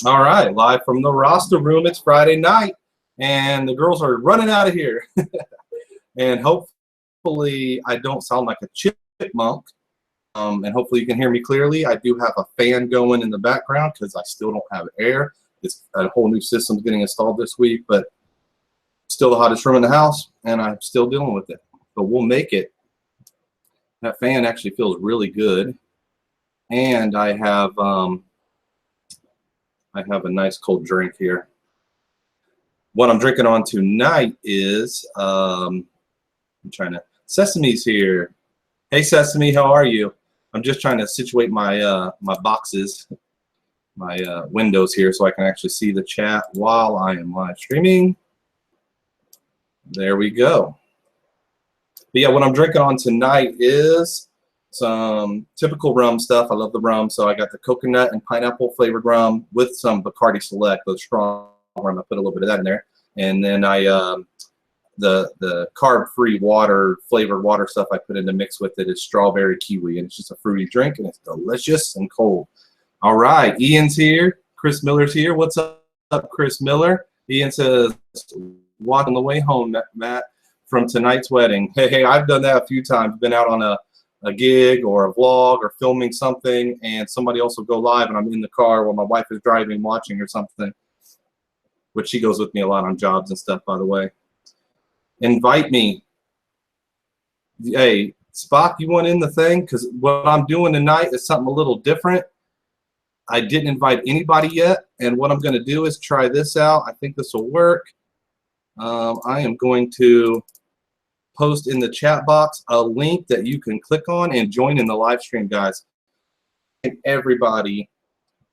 All right, live from the Rasta room. It's Friday night, and the girls are running out of here. And hopefully I don't sound like a chipmunk, and hopefully you can hear me clearly. I do have a fan going in the background because I still don't have air. It's a whole new system getting installed this week, but still the hottest room in the house, and I'm still dealing with it. But we'll make it. That fan actually feels really good, and I have a nice cold drink here. What I'm drinking on tonight is Sesame's here. Hey Sesame, how are you? I'm just trying to situate my my boxes, my windows here, so I can actually see the chat while I am live streaming. There we go. But yeah, what I'm drinking on tonight is some typical rum stuff. I love the rum, so I got the coconut and pineapple flavored rum with some Bacardi Select, the strong rum. I put a little bit of that in there, and then I the carb-free water, flavored water stuff I put in to mix with it is strawberry kiwi, and it's just a fruity drink, and it's delicious and cold. All right, Ian's here. Chris Miller's here. What's up, Chris Miller? Ian says, walking the way home, Matt, from tonight's wedding. Hey, I've done that a few times. Been out on a gig or a vlog or filming something, and somebody else will go live, and I'm in the car while my wife is driving, watching or something, which she goes with me a lot on jobs and stuff, by the way. Invite me. Hey, Spock, you want in the thing? Because what I'm doing tonight is something a little different. I didn't invite anybody yet, and what I'm going to do is try this out. I think this will work. I am going to post in the chat box a link that you can click on and join in the live stream, guys. And everybody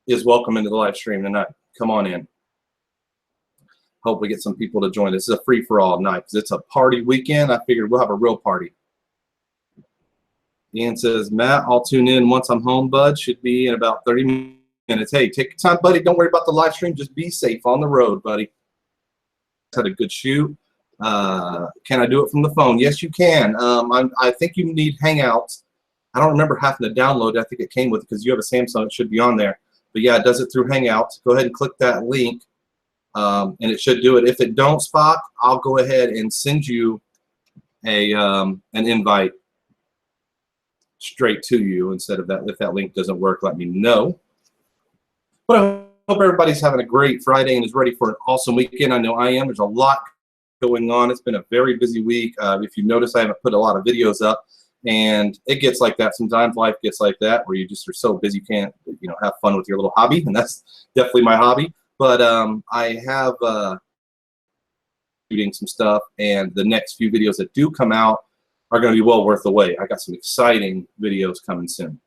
is welcome into the live stream tonight. Come on in. Hope we get some people to join. This is a free-for-all night because it's a party weekend. I figured we'll have a real party. Ian says, Matt, I'll tune in once I'm home, bud. Should be in about 30 minutes. Hey, take your time, buddy. Don't worry about the live stream. Just be safe on the road, buddy. Had a good shoot. Can I do it from the phone? Yes, you can. I think you need Hangouts. I don't remember having to download it. I think it came with it because you have a Samsung. It should be on there. But yeah, it does it through Hangouts. Go ahead and click that link, and it should do it. If it don't, Spock, I'll go ahead and send you an invite straight to you instead of that. If that link doesn't work, let me know. But I hope everybody's having a great Friday and is ready for an awesome weekend. I know I am. There's a lot going on. It's been a very busy week. If you notice, I haven't put a lot of videos up, and it gets like that sometimes. Life gets like that where you just are so busy you can't, have fun with your little hobby, and that's definitely my hobby. But I have shooting some stuff, and the next few videos that do come out are going to be well worth the wait. I got some exciting videos coming soon.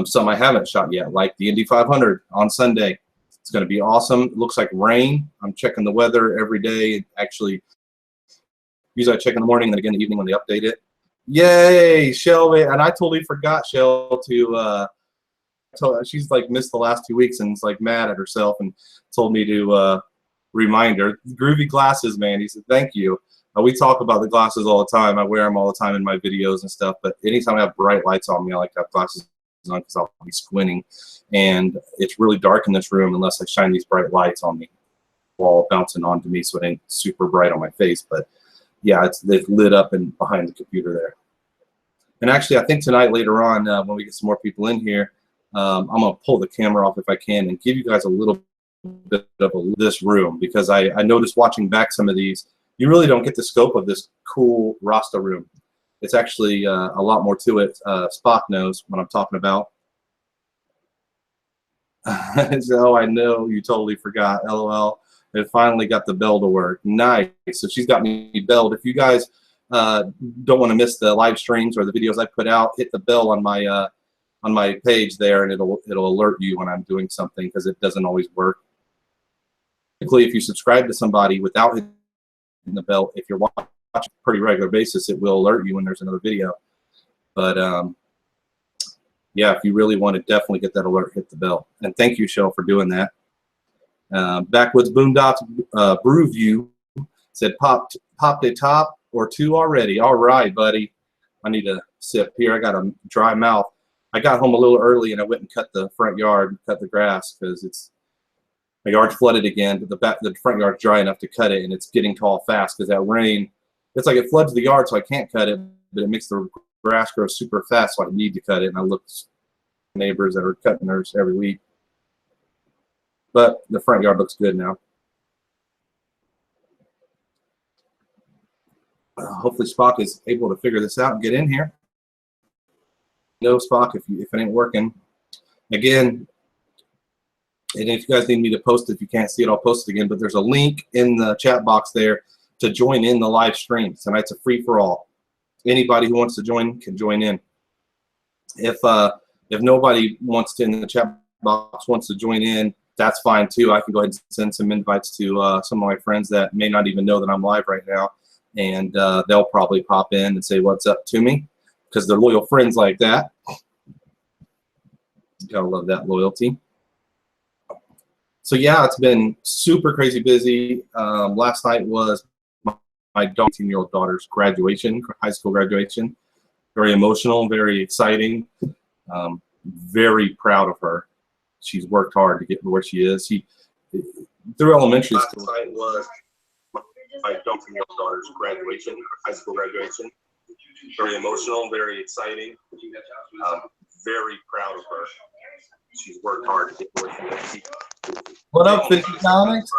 Some I haven't shot yet, like the Indy 500 on Sunday. It's going to be awesome. It looks like rain. I'm checking the weather every day. Actually, usually I check in the morning and then again in the evening when they update it. Yay, Shelby. And I totally forgot, Shell, to she's like missed the last 2 weeks and is like mad at herself and told me to remind her. Groovy glasses, man. He said, thank you. We talk about the glasses all the time. I wear them all the time in my videos and stuff, but anytime I have bright lights on me, I like to have glasses on because I'll be squinting. And it's really dark in this room unless I shine these bright lights on me, all bouncing onto me, so it ain't super bright on my face. But yeah, they've lit up and behind the computer there. And actually, I think tonight later on, when we get some more people in here, I'm gonna pull the camera off if I can and give you guys a little bit of this room, because I noticed watching back some of these, you really don't get the scope of this cool Rasta room. It's actually a lot more to it. Spock knows what I'm talking about. So I know you totally forgot. LOL. It finally got the bell to work. Nice. So she's got me belled. If you guys don't want to miss the live streams or the videos I put out, hit the bell on my page there, and it'll alert you when I'm doing something, because it doesn't always work. Typically, if you subscribe to somebody without hitting the bell, if you're watching on a pretty regular basis, it will alert you when there's another video. But yeah, if you really want to definitely get that alert, hit the bell. And thank you, Shell, for doing that. Backwoods Boondocks Brewview said popped a top or two already. All right, buddy. I need a sip here. I got a dry mouth. I got home a little early and I went and cut the front yard, cut the grass, because it's My yard's flooded again, but the front yard's dry enough to cut it, and it's getting tall fast because that rain, it's like it floods the yard, so I can't cut it, but it makes the grass grow super fast, so I need to cut it. And I look at neighbors that are cutting theirs every week. But the front yard looks good now. Hopefully Spock is able to figure this out and get in here. No, Spock, if it ain't working. Again, and if you guys need me to post it, if you can't see it, I'll post it again. But there's a link in the chat box there to join in the live stream. Tonight's a free-for-all. Anybody who wants to join can join in. If nobody wants to in the chat box wants to join in, that's fine too. I can go ahead and send some invites to some of my friends that may not even know that I'm live right now, and they'll probably pop in and say what's up to me because they're loyal friends like that. Gotta love that loyalty. So yeah, it's been super crazy busy. Last night was my 18-year-old daughter's graduation, high school graduation. Very emotional, very exciting. Very proud of her. She's worked hard to get to where she is. Through elementary school. Last night was my 18-year-old daughter's graduation, high school graduation. Very emotional, very exciting. Very proud of her. She's worked hard to get to where she is. What up, Fishy Comics?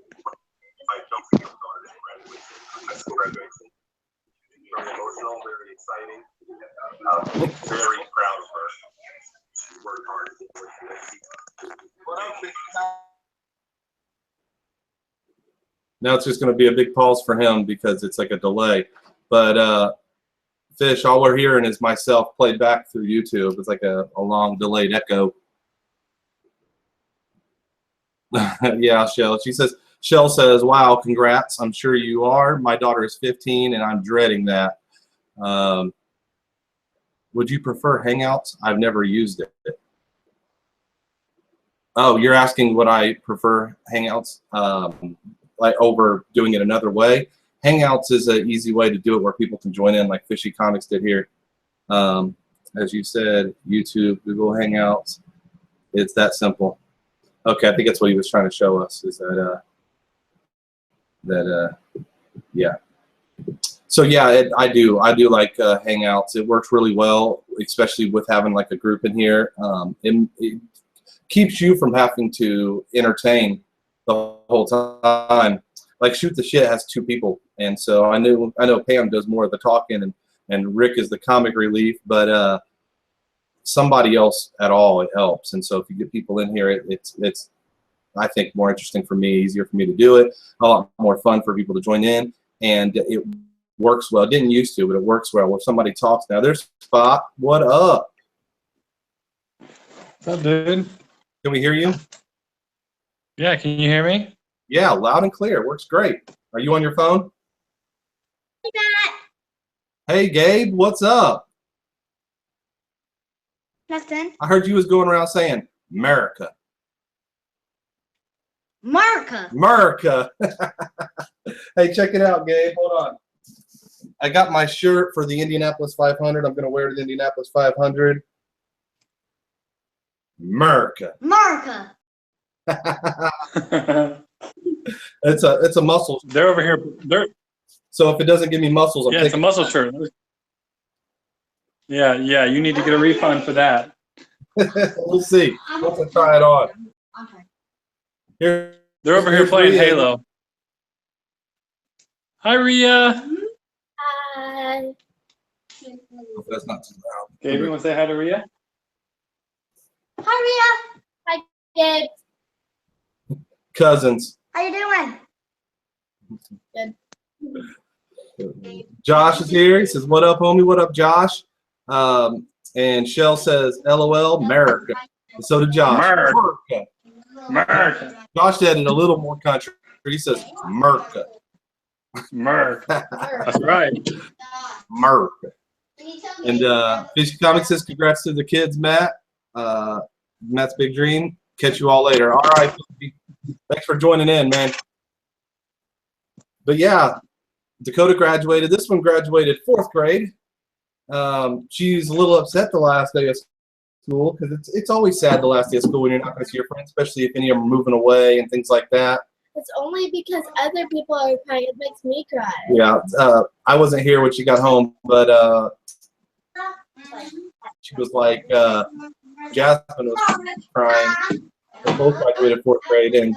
My 18-year-old daughter's graduation, high school graduation. Very emotional, very exciting. Very proud of her. She's worked hard to get to where she is. What up, Fishy Comics? Now it's just going to be a big pause for him because it's like a delay. But Fish, all we're hearing is myself played back through YouTube. It's like a long delayed echo. Yeah, Shell. Shell says, wow, congrats. I'm sure you are. My daughter is 15 and I'm dreading that. Would you prefer Hangouts? I've never used it. Oh, you're asking would I prefer Hangouts like over doing it another way? Hangouts is an easy way to do it where people can join in like Fishy Comics did here. As you said, YouTube, Google Hangouts. It's that simple. Okay, I think that's what he was trying to show us is yeah. So yeah, I do like Hangouts. It works really well, especially with having like a group in here. It keeps you from having to entertain the whole time. Like Shoot the Shit has 2 people, and so I know Pam does more of the talking, and Rick is the comic relief, but somebody else at all, it helps. And so if you get people in here, it's I think more interesting for me, easier for me to do it, a lot more fun for people to join in, and it works well. It didn't used to, but it works well. If somebody talks now, there's Spot. What up? What's up, dude? Can we hear you? Yeah, can you hear me? Yeah, loud and clear. Works great. Are you on your phone? Hey, Matt. Hey, Gabe. What's up? Nothing. I heard you was going around saying America. America. Hey, check it out, Gabe. Hold on. I got my shirt for the Indianapolis 500. I'm going to wear the Indianapolis 500. America. It's a muscle. They're over here. So if it doesn't give me muscles, yeah, it's a muscle shirt. Yeah. You need to get a refund for that. We'll see. Let's try it on. Here, they're over here playing Rhea. Halo. Hi, Rhea. Hi. That's not too loud. Gabe, you want to say hi to Rhea? Hi, Rhea. Hi, Gabe. Cousins. How you doing? Good. Josh is here. He says, what up, homie? What up, Josh? And Shell says, LOL, America. And so did Josh. America. Josh said in a little more country. He says, America. That's right. America. And Fishy Comics says, congrats to the kids, Matt. Matt's big dream. Catch you all later. All right. Thanks for joining in, man. But yeah, Dakota graduated. This one graduated 4th grade. She's a little upset the last day of school because it's always sad the last day of school when you're not going to see your friends, especially if any of them are moving away and things like that. It's only because other people are crying. It makes me cry. Yeah, I wasn't here when she got home, but she was like, Jasmine was crying. They both graduated 4th grade, and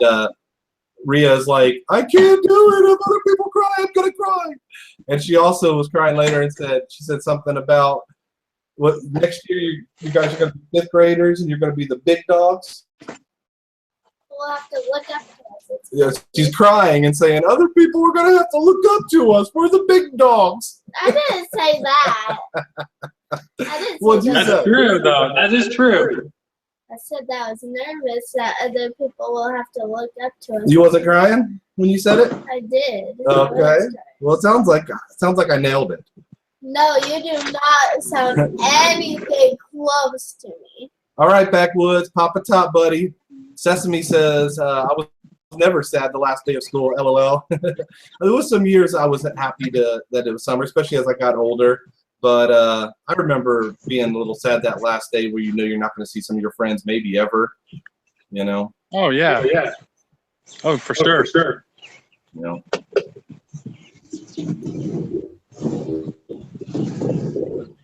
Ria's like, I can't do it. If other people cry, I'm gonna cry. And she also was crying later and she said something about what next year you guys are gonna be 5th graders and you're gonna be the big dogs. We'll have to look up to us. Yes, she's crying and saying other people are gonna have to look up to us. We're the big dogs. I didn't say that. I didn't What'd say you that. say? That's true, though. That is true. I said that I was nervous that other people will have to look up to us. You wasn't crying when you said it? I did. Okay. Well, it sounds like I nailed it. No, you do not sound anything close to me. All right, Backwoods, Papa Top Buddy. Sesame says, I was never sad the last day of school, LOL. There was some years I was happy that it was summer, especially as I got older. But I remember being a little sad that last day where you know you're not going to see some of your friends maybe ever, you know. Oh, yeah. Yeah. Oh, for sure. Sure. You know.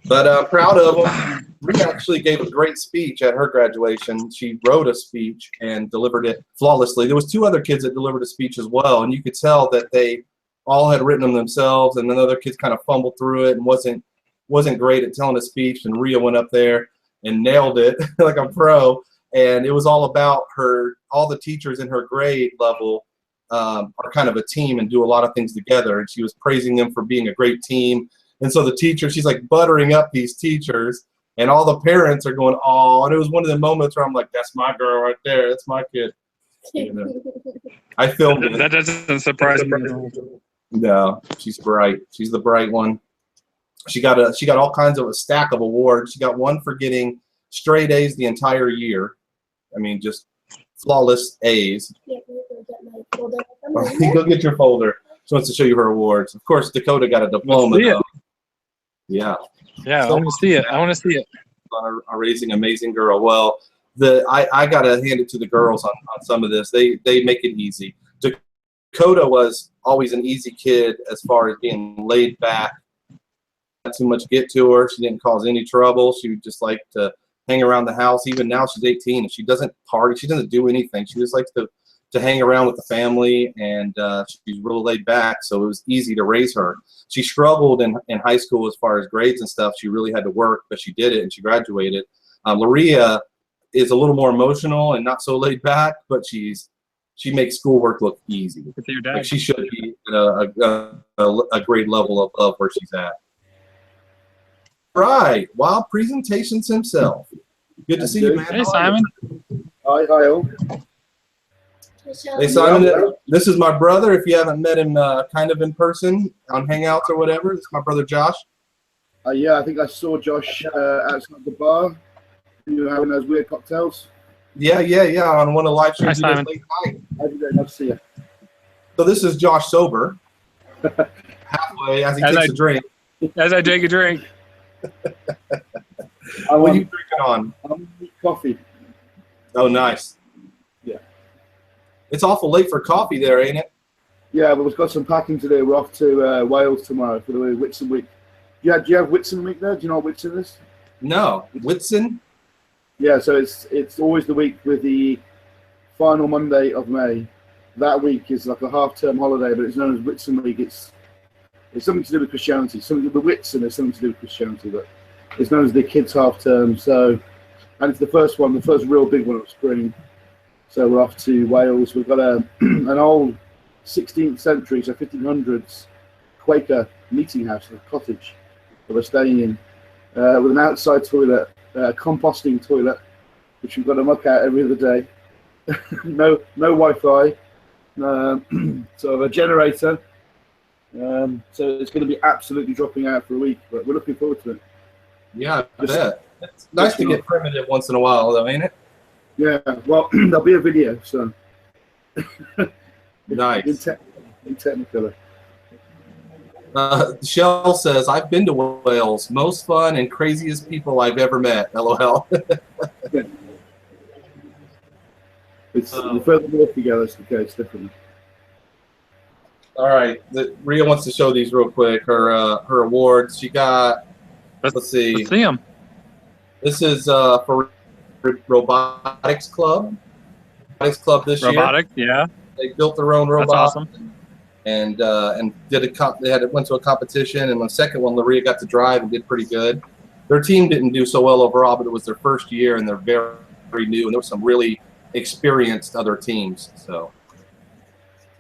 But I'm proud of them. Rhea actually gave a great speech at her graduation. She wrote a speech and delivered it flawlessly. There was 2 other kids that delivered a speech as well, and you could tell that they all had written them themselves, and then other kids kind of fumbled through it and wasn't great at telling a speech. And Rhea went up there and nailed it like a pro. And it was all about all the teachers in her grade level are kind of a team and do a lot of things together. And she was praising them for being a great team. And so the teacher, she's like buttering up these teachers, and all the parents are going, oh, and it was one of the moments where I'm like, that's my girl right there. That's my kid. You know, I filmed it. That doesn't surprise me at all. No, she's bright. She's the bright one. She got all kinds of a stack of awards. She got one for getting straight A's the entire year. I mean, just flawless A's. Yeah, go get my folder. Go get your folder. She wants to show you her awards. Of course, Dakota got a diploma. Though. Yeah. Yeah, I want to see it. I want to see it. On a Raising Amazing Girl. Well, I got to hand it to the girls on some of this. They make it easy. Dakota was always an easy kid as far as being laid back. Not too much get to her. She didn't cause any trouble. She would just like to hang around the house. Even now she's 18 and she doesn't party. She doesn't do anything. She just likes to hang around with the family, and she's really laid back, so it was easy to raise her. She struggled in high school as far as grades and stuff. She really had to work, but she did it and she graduated. Laria is a little more emotional and not so laid back, but she makes schoolwork look easy. Like she should be at a grade level above where she's at. Right, Wild Presentations himself. Good to see you, man. Hey, Simon. Hi, all. Hey, Simon, this is my brother. If you haven't met him kind of in person on Hangouts or whatever, this is my brother Josh. Yeah, I think I saw Josh outside the bar. You were having those weird cocktails. Yeah, on one of the live streams Hi, Simon. late night. How's it going? Nice to see you. So this is Josh sober, halfway as he takes a drink. As I take a drink. What are you drinking on? I'm coffee. Oh, nice. Yeah. It's awful late for coffee there, ain't it? Yeah, but we've got some packing to do. We're off to Wales tomorrow for the Whitsun week. Do you have Whitsun week there? Do you know what Whitsun is? No. Whitsun? Yeah, so it's always the week with the final Monday of May. That week is like a half-term holiday, but it's known as Whitsun week. It's something to do with Christianity. The Whitsun is something to do with Christianity, but it's known as the kids' half-term. So, and it's the first real big one of spring. So we're off to Wales. We've got an old 16th century, so 1500s Quaker meeting house, a cottage that we're staying in, with an outside toilet, composting toilet, which we've got to muck out every other day. no Wi-Fi, sort of a generator. So it's going to be absolutely dropping out for a week, but we're looking forward to it. Yeah, I bet. It's nice to get primitive once in a while, though, ain't it? Yeah, well, there'll be a video, so. Nice. In Technicolor. Shell says, I've been to Wales. Most fun and craziest people I've ever met. LOL. It's the further north you go, it's different. All right, Rhea wants to show these real quick. Her awards. She got. Let's see. Let's see them. This is for Robotics Club. Robotics Club this year. Robotic, yeah. They built their own robot. That's awesome. And did went to a competition, and the second one, Rhea got to drive and did pretty good. Their team didn't do so well overall, but it was their first year, and they're very, very new, and there were some really experienced other teams. So,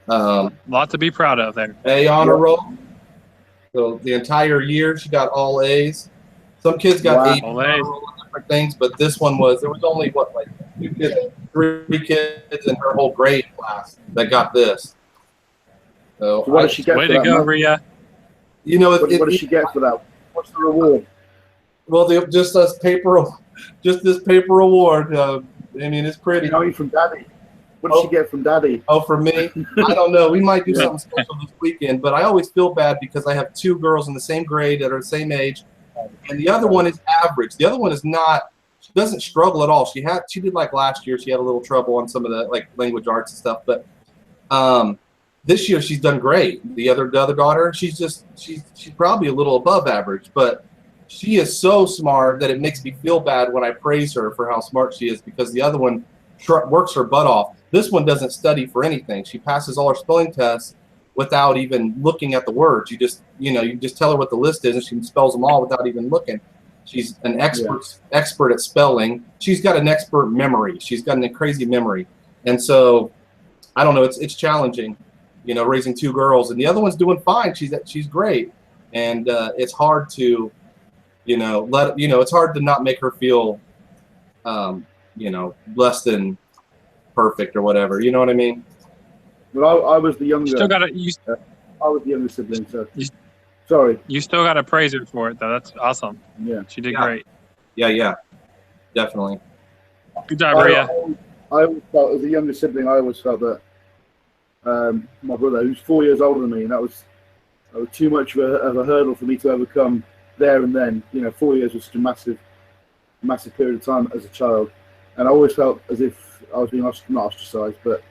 lot to be proud of there. A honor roll. So the entire year, she got all A's. Some kids got A's on different things, but this one there was only three kids in her whole grade class that got this. So what does she get way for to that, go, Mark? Rhea. You know, what does she get for that? What's the reward? Well, just this paper award. I mean, it's pretty. You from Daddy. What does she get from Daddy? Oh, from me? I don't know. We might do something special this weekend, but I always feel bad because I have two girls in the same grade that are the same age, and the other one is average. The other one is not. She doesn't struggle at all. She did like last year. She had a little trouble on some of the like language arts and stuff, but this year she's done great. The other daughter, she's probably a little above average, but she is so smart that it makes me feel bad when I praise her for how smart she is, because the other one works her butt off. This one doesn't study for anything. She passes all her spelling tests without even looking at the words. You just tell her what the list is, and she spells them all without even looking. She's an expert at spelling. She's got an expert memory. She's got a crazy memory, and so I don't know. It's challenging, raising two girls, and the other one's doing fine. She's great, and it's hard to, it's hard to not make her feel, less than perfect or whatever. You know what I mean? Well, I was the younger. I was the younger sibling, so sorry. You still got to praise her for it, though. That's awesome. Yeah, she did great. Yeah, definitely. Good job, Rhea. I always felt, as a younger sibling, I always felt that my brother, who's 4 years older than me, and that was too much of a hurdle for me to overcome there and then. 4 years was such a massive period of time as a child, and I always felt as if I was being not ostracized, but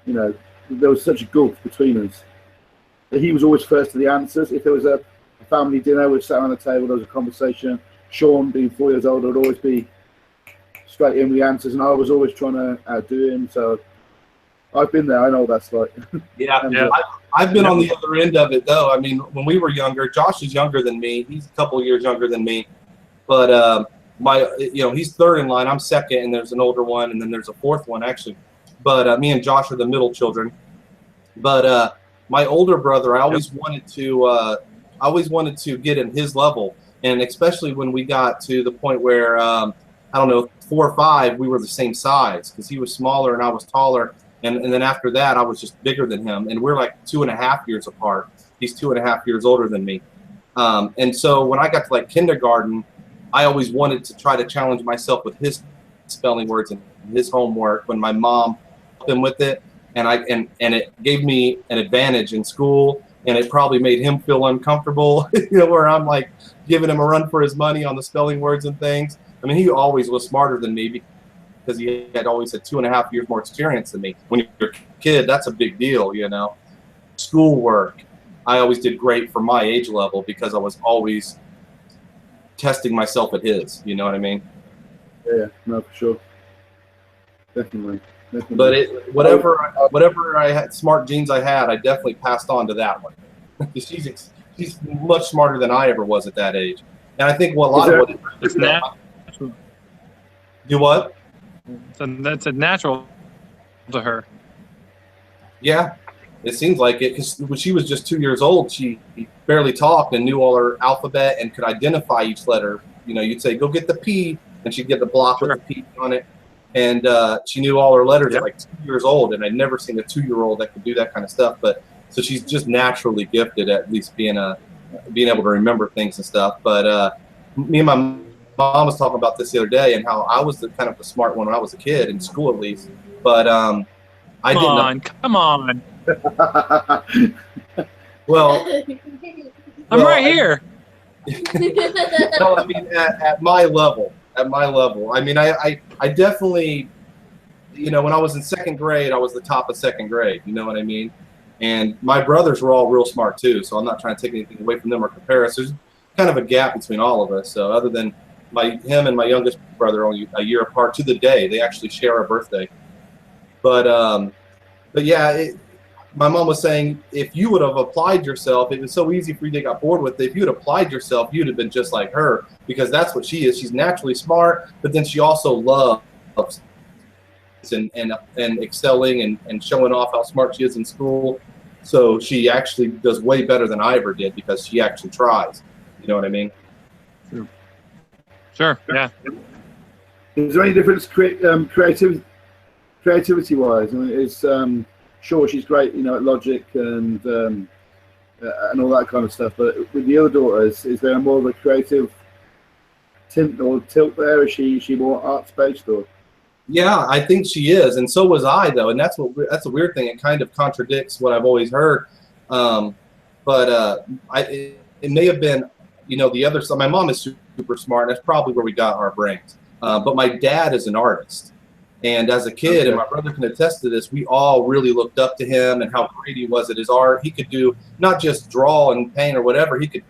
there was such a gulf between us. He was always first to the answers. If there was a family dinner, we sat around the table, there was a conversation. Sean, being 4 years older, would always be straight in with the answers, and I was always trying to outdo him. So I've been there. I know what that's like. Yeah. I've been on the other end of it, though. I mean, when we were younger, Josh is younger than me. He's a couple of years younger than me, but he's third in line. I'm second, and there's an older one, and then there's a fourth one actually. But me and Josh are the middle children. But my older brother, I always wanted to get in his level, and especially when we got to the point where 4 or 5, we were the same size, because he was smaller and I was taller, and then after that I was just bigger than him, and we're like 2.5 years apart. He's 2.5 years older than me, and so when I got to like kindergarten, I always wanted to try to challenge myself with his spelling words and his homework when my mom helped him with it. And it gave me an advantage in school, and it probably made him feel uncomfortable, where I'm like giving him a run for his money on the spelling words and things. I mean, he always was smarter than me because he had always had 2.5 years more experience than me. When you're a kid, that's a big deal, Schoolwork, I always did great for my age level because I was always testing myself at his. You know what I mean? Yeah, no, for sure. Definitely. But whatever I had, smart genes I had, I definitely passed on to that one. she's much smarter than I ever was at that age, and I think it's natural. Do what? That's a natural to her. Yeah, it seems like it, because when she was just 2 years old, she barely talked and knew all her alphabet and could identify each letter. You'd say, "Go get the P," and she'd get the block with the P on it. And she knew all her letters at like 2 years old, and I'd never seen a 2-year-old that could do that kind of stuff. But so she's just naturally gifted at least being able to remember things and stuff. But me and my mom was talking about this the other day, and how I was the kind of the smart one when I was a kid in school, at least. But come on. Well, I'm right here. No, I mean at my level. I mean, I definitely you know, when I was in second grade, I was the top of second grade. You know what I mean? And my brothers were all real smart too. So I'm not trying to take anything away from them or compare us. There's kind of a gap between all of us. So other than him and my youngest brother only a year apart to the day, they actually share a birthday. But yeah, my mom was saying if you would have applied yourself, it was so easy for you to get bored with it. If you had applied yourself, you'd have been just like her, because that's what she is. She's naturally smart, but then she also loves and excelling and showing off how smart she is in school. So she actually does way better than I ever did because she actually tries. You know what I mean? Sure. Yeah. Is there any difference creativity-wise? I mean, it's sure she's great, you know, at logic and all that kind of stuff. But with the other daughters, is there more of a creative tint or tilt there? Is she more arts-based or? Yeah, I think she is, and so was I, though, and that's a weird thing. It kind of contradicts what I've always heard, but it may have been, you know, the other side. My mom is super smart, and that's probably where we got our brains. But my dad is an artist, and as a kid, and my brother can attest to this, we all really looked up to him and how great he was at his art. He could do not just draw and paint or whatever; he could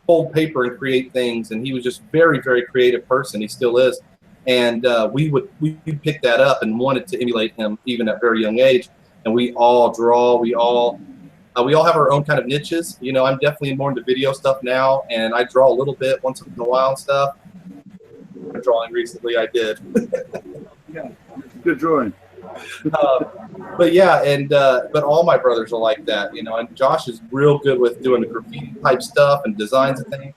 fold paper and create things, and he was just very, very creative person. He still is. And we picked that up and wanted to emulate him even at a very young age. And we all draw. We all have our own kind of niches. You know, I'm definitely more into video stuff now, and I draw a little bit once in a while and stuff. I'm drawing recently. I did. Yeah, good drawing. But yeah, and but all my brothers are like that. You know, and Josh is real good with doing the graffiti type stuff and designs and things.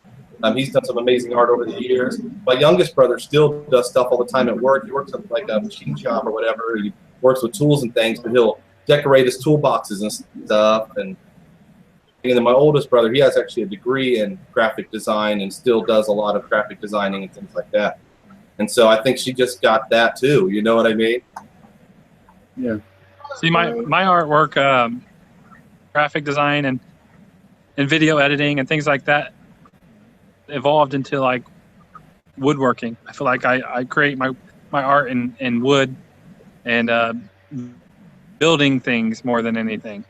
He's done some amazing art over the years. My youngest brother still does stuff all the time at work. He works at like a machine shop or whatever. He works with tools and things, but he'll decorate his toolboxes and stuff. And then my oldest brother, he has actually a degree in graphic design and still does a lot of graphic designing and things like that. And so I think she just got that too. You know what I mean? Yeah. See, my artwork, graphic design and video editing and things like that, evolved into like woodworking. I feel like I create my art in wood and building things more than anything.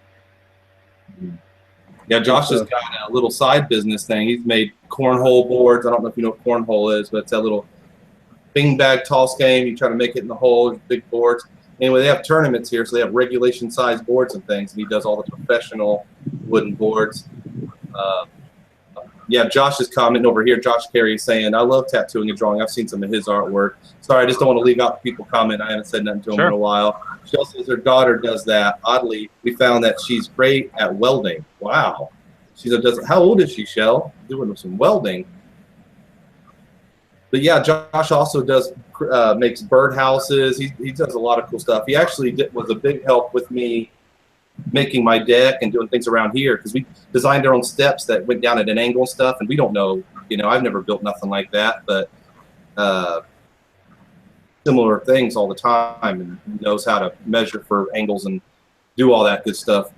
Yeah, Josh has got a little side business thing. He's made cornhole boards. I don't know if you know what cornhole is, but it's that little beanbag toss game. You try to make it in the hole, big boards. Anyway, they have tournaments here, so they have regulation size boards and things, and he does all the professional wooden boards. Yeah, Josh is commenting over here. Josh Carey is saying, I love tattooing and drawing. I've seen some of his artwork. Sorry, I just don't want to leave out people comment. I haven't said nothing to him in a while. She says her daughter does that. Oddly, we found that she's great at welding. Wow. She does. How old is she, Shell? Doing some welding. But yeah, Josh also does makes birdhouses. He does a lot of cool stuff. He actually was a big help with me making my deck and doing things around here, because we designed our own steps that went down at an angle and stuff, and we don't know, you know, I've never built nothing like that, but similar things all the time, and knows how to measure for angles and do all that good stuff.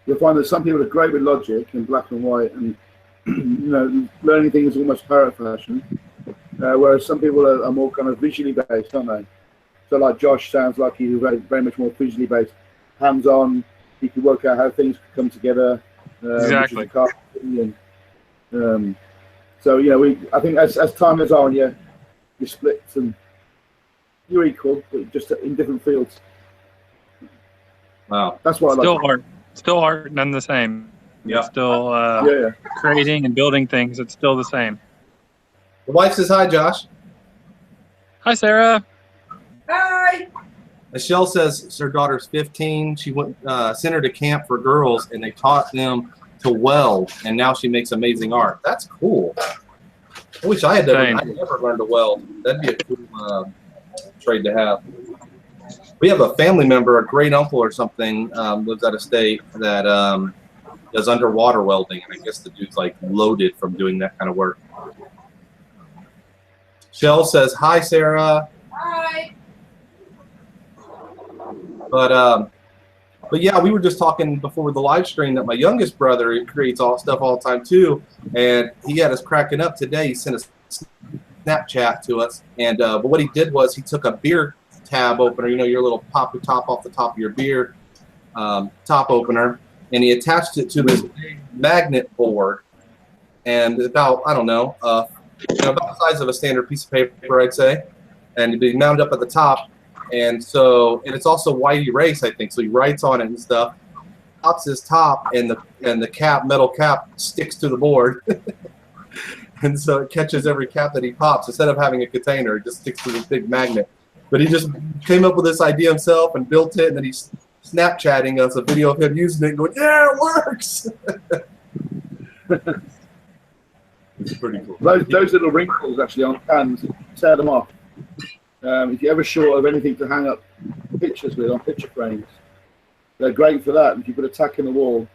You'll find that some people are great with logic and black and white, and you know, learning things is almost parrot fashion, whereas some people are more kind of visually based, aren't they? So like Josh sounds like he's very, very much more visually based. Hands-on, he can work out how things come together. Exactly. And, so you know, I think as time goes on, you split and you're equal, but just in different fields. Wow, that's what I like. Still art, none the same. Yeah. Still creating and building things. It's still the same. The wife says hi, Josh. Hi, Sarah. Hi. Michelle says her daughter's 15. She sent her to camp for girls, and they taught them to weld, and now she makes amazing art. That's cool. I wish I had never learned to weld. That'd be a cool trade to have. We have a family member, a great uncle or something, lives out of state, that does underwater welding, and I guess the dude's like loaded from doing that kind of work. Shell says hi, Sarah. Hi. But yeah, we were just talking before the live stream that my youngest brother creates stuff all the time too, and he had us cracking up today. He sent a Snapchat to us, and but what he did was he took a beer tab opener, your little pop the top off the top of your beer top opener, and he attached it to this big magnet board, and about, I don't know, about the size of a standard piece of paper, I'd say, and it'd be mounted up at the top, and it's also white erase, I think, so he writes on it and stuff, pops his top, and the metal cap sticks to the board. And so it catches every cap that he pops. Instead of having a container, it just sticks to this big magnet. But he just came up with this idea himself and built it, and then he's Snapchatting us a video of him using it and going, yeah, it works! It's pretty cool. Those little wrinkles actually on cans, tear them off. If you're ever short of anything to hang up pictures with on picture frames, they're great for that. If you put a tack in the wall,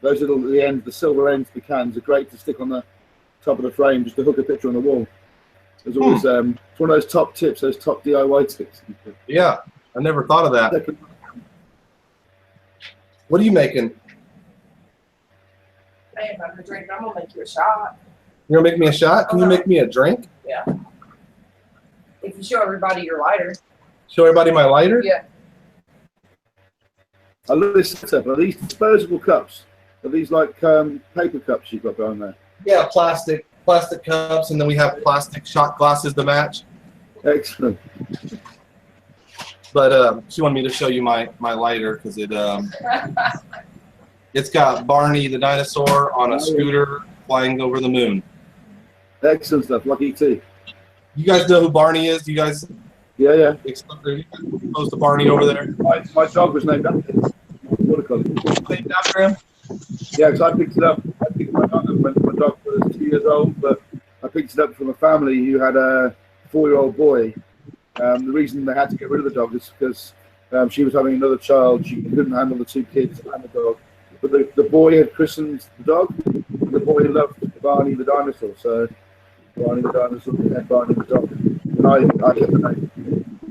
those little, the silver ends of the cans are great to stick on the top of the frame, just to hook a picture on the wall. There's always it's one of those top tips, those top DIY tips. Yeah, I never thought of that. What are you making? Hey, if I'm gonna drink, I'm gonna make you a shot. You're gonna make me a shot? Can you make me a drink? Yeah. If you show everybody your lighter. Show everybody my lighter? Yeah. I love this setup. Are these disposable cups? Are these like paper cups you've got going there? Yeah, plastic cups, and then we have plastic shot glasses to match. Excellent. But she wanted me to show you my lighter because it's got Barney the dinosaur on a scooter flying over the moon. Excellent stuff, like E.T. You guys know who Barney is? You guys? Yeah. Exposed to Barney over there. My dog was named after him. Named after him? Yeah, because I picked it up. I picked it up when my dog was 2 years old, but I picked it up from a family who had a 4-year-old boy. The reason they had to get rid of the dog is because she was having another child. She couldn't handle the 2 kids and the dog. But the boy had christened the dog. The boy loved Barney the dinosaur, so Barney the dinosaur and Barney the dog. And I kept the name.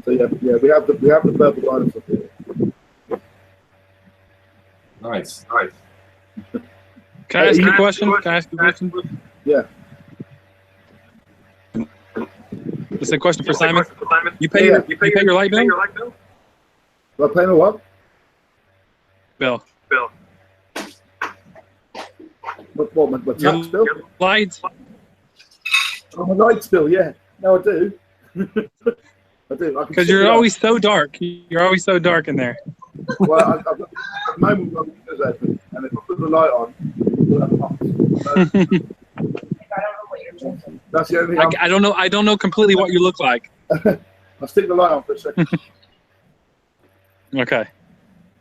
So yeah, we have the purple dinosaur here. Nice. Can I ask you a question? Yeah. This is a question for Simon. You pay your light bill? Do I pay my what? Bill. What my tax bill? Your lights? Oh, my lights bill, yeah. No, I do. I do. Because you're always so dark. You're always so dark in there. Well, at the moment, my windows open, and if I put the light on, it'll have pops. I don't know what you're drinking. That's the only thing. I don't know completely what you look like. I'll stick the light on for a second. Okay.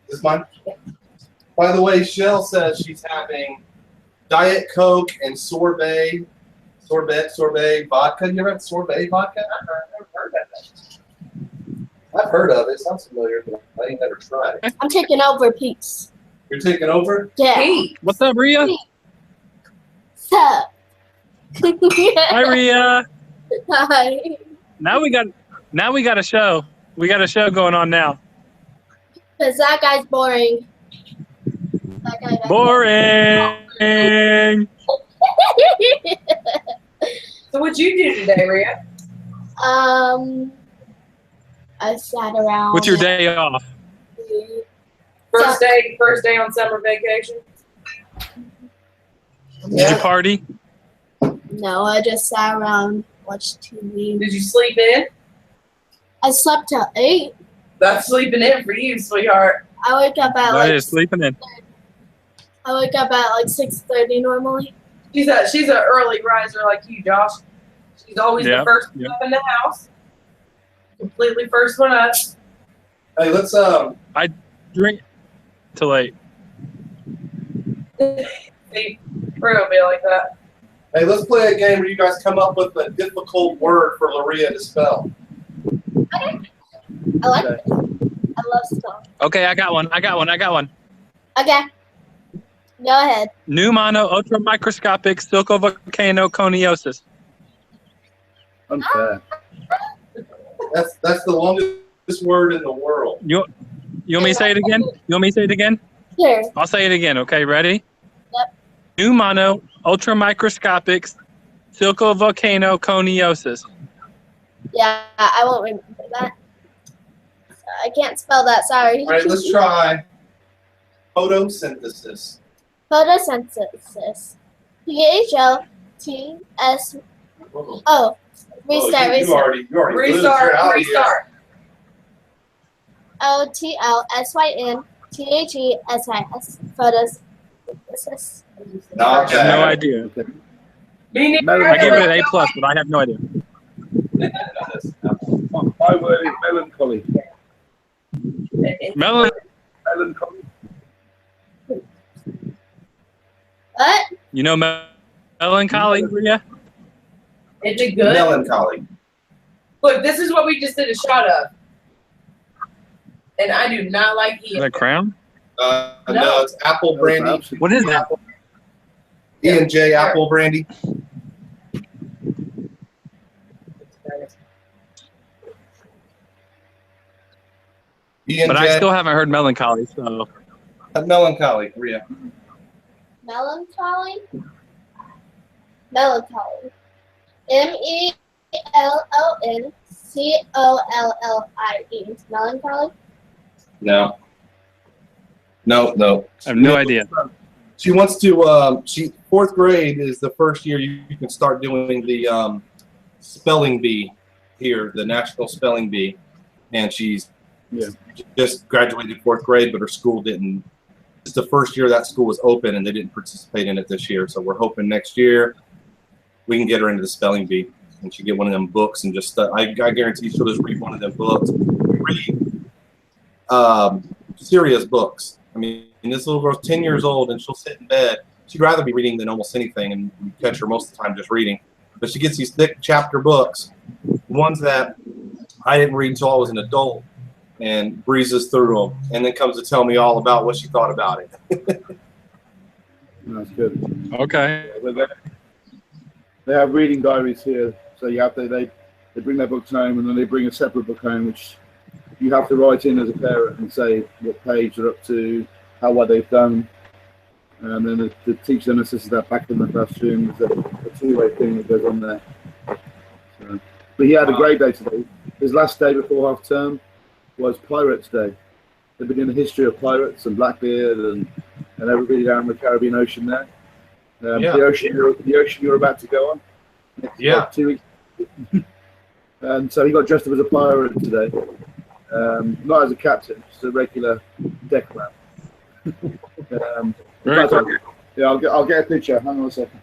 Is this mine? By the way, Shell says she's having Diet Coke and sorbet vodka. You ever had sorbet vodka? I've never heard of it. I've heard of it. Sounds familiar, but I ain't never tried it. I'm taking over, peace. You're taking over? Yeah. Hey, What's up, Rhea? Sup? Hi, Rhea. Hi. Now we got a show. We got a show going on now. Because that guy's boring. That guy Boring. so what'd you do today, Rhea? I sat around. What's your day off? First day on summer vacation? Did you party? No, I just sat around, watched TV. Did you sleep in? I slept till 8. That's sleeping in for you, sweetheart. I wake up at That is sleeping in. I wake up at like 6:30 normally. She's an early riser like you, Josh. She's always the first one up in the house. Completely first one up. Hey, let's I drink till 8. See, we're gonna be like that. Hey, let's play a game where you guys come up with a difficult word for Laria to spell. Okay. I like it. I love stuff. Okay, I got one. Okay. Go ahead. Pneumono ultramicroscopic silcovolcanoconiosis. Unfair. That's the longest word in the world. You want me to say it again? Here. I'll say it again. Okay, ready? Yep. Pneumono ultramicroscopic silcovolcanoconiosis. Yeah, I won't remember that. I can't spell that. Sorry. All right, let's try photosynthesis. Photosynthesis. PHOTS. Oh, restart. You already lose. You're Restart. out of here. Restart. OTLSYNTHESIS. Photosynthesis. Not I have no bad. idea. Me neither. Melon- I give it an A+, but I have no idea. My word is melancholy. Melon, Melancholy. What? you know melancholy, Rhea? Is it good? Melancholy. Look, this is what we just did a shot of. And I do not like Is eating. that Crown? No, it's apple brandy. What is that? E&J apple brandy. But I E&J still haven't heard melancholy, so. melancholy. Rhea. Melancholy? Melancholy. MELONCOLLIE. Melancholy? No. No. I have no idea. She wants to. Fourth grade is the first year you can start doing the spelling bee here, the national spelling bee, and she's just graduated fourth grade, but her school didn't. It's the first year that school was open, and they didn't participate in it this year. So we're hoping next year we can get her into the spelling bee, and she get one of them books and just. I guarantee she'll just read one of them books. Read serious books. I mean, this little girl's 10 years old, and she'll sit in bed. She'd rather be reading than almost anything, and you catch her most of the time just reading. But she gets these thick chapter books, ones that I didn't read until I was an adult, and breezes through them, and then comes to tell me all about what she thought about it. That's good. Okay. They have reading diaries here, so you have they bring their books home, and then they bring a separate book home, which you have to write in as a parent and say what page they're up to, how well they've done, and then the teacher then assesses that back in the classroom. There's a two-way thing that goes on there. So, but he had a great day today. His last day before half term was Pirates Day. They've been doing the history of pirates and Blackbeard and everybody down the Caribbean Ocean there. The ocean you're about to go on. Next 2 weeks. And so he got dressed up as a pirate today. Not as a captain, just a regular deckman. Very cool. Yeah, I'll get a picture. Hang on a second.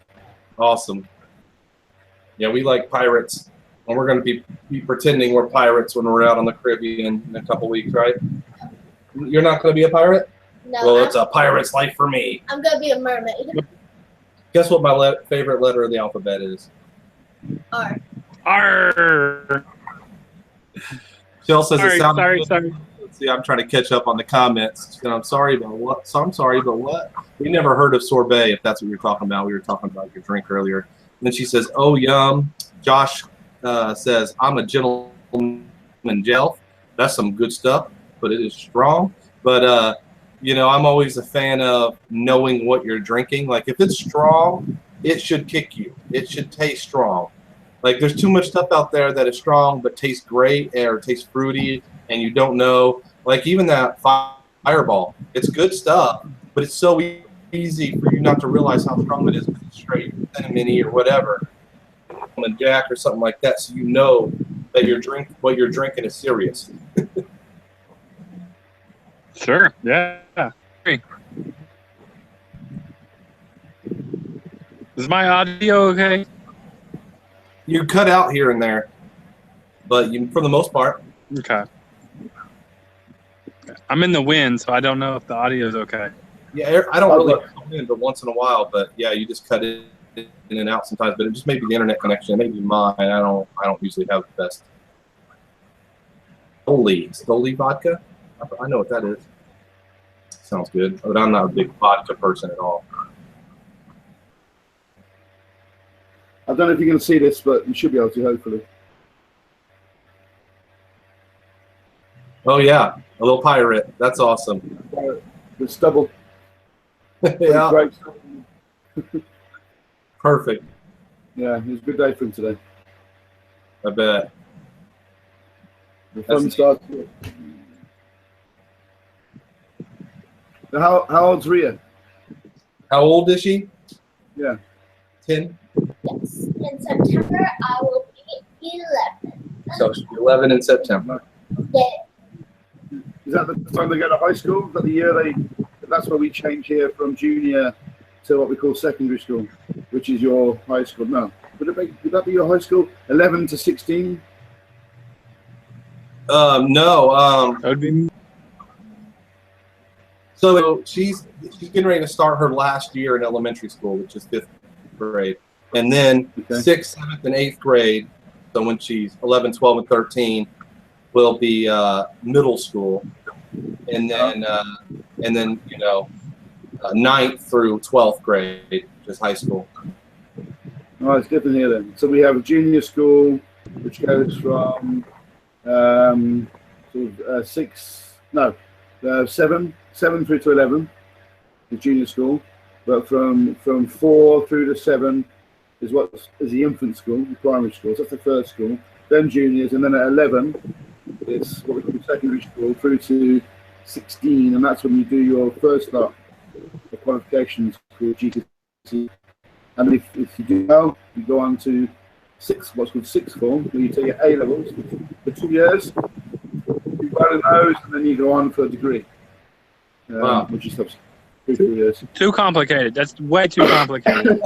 Awesome. Yeah, we like pirates, and we're going to be pretending we're pirates when we're out on the Caribbean in a couple weeks, right? You're not going to be a pirate? No. Well, it's a pirate's life for me. I'm gonna be a mermaid. Guess what my favorite letter of the alphabet is? R. Arr. Jill says it sounded Sorry. good. Let's see, I'm trying to catch up on the comments. I'm sorry about what? So I'm sorry, but what? We never heard of sorbet, if that's what you're talking about. We were talking about your drink earlier. And then she says, oh, yum. Josh says, I'm a gentleman gel. That's some good stuff, but it is strong. But, you know, I'm always a fan of knowing what you're drinking. Like, if it's strong, it should kick you. It should taste strong. Like, there's too much stuff out there that is strong but tastes great or tastes fruity, and you don't know. Like, even that Fireball, it's good stuff, but it's so easy for you not to realize how strong it is because it's straight cinnamon-y or whatever, a Jack or something like that, so you know that what you're drinking is serious. Sure. Yeah. Is my audio okay? You cut out here and there, but for the most part. Okay. I'm in the wind, so I don't know if the audio is okay. Yeah, I don't really come in, but once in a while. But yeah, you just cut it in and out sometimes. But it just may be the internet connection. It may be mine. I don't usually have the best. Stoli vodka. I know what that is. Sounds good, but I'm not a big vodka person at all. I don't know if you can see this, but you should be able to, hopefully. Oh yeah, a little pirate. That's awesome. The stubble. Yeah. Great. Perfect. Yeah, it was a good day for him today. I bet. The fun starts. How old's Ria? How old is she? Yeah. 10. Yes. In September, I will be 11. So she'll be 11 in September. Yeah. Is that the time they go to high school? Is that the year they? That's where we change here from junior to what we call secondary school, which is your high school. No, would that be your high school? 11 to 16. No. That would be. So she's getting ready to start her last year in elementary school, which is 5th grade, and then 6th, 7th, and 8th grade. So when she's 11, 12, and 13, will be middle school, and then 9th through 12th grade, which is high school. Oh, it's good to hear then. So we have a junior school, which goes from 7 through to 11, the junior school, but from 4 through to 7 is the infant school, the primary school. So that's the first school. Then juniors, and then at 11, it's what we call secondary school through to 16, and that's when you do your first start of qualifications called GCSE. And if you do well, you go on to what's called sixth form, where you take your A levels for 2 years. You well in those, and then you go on for a degree. Wow. Which is 3 years. Too complicated. That's way too complicated.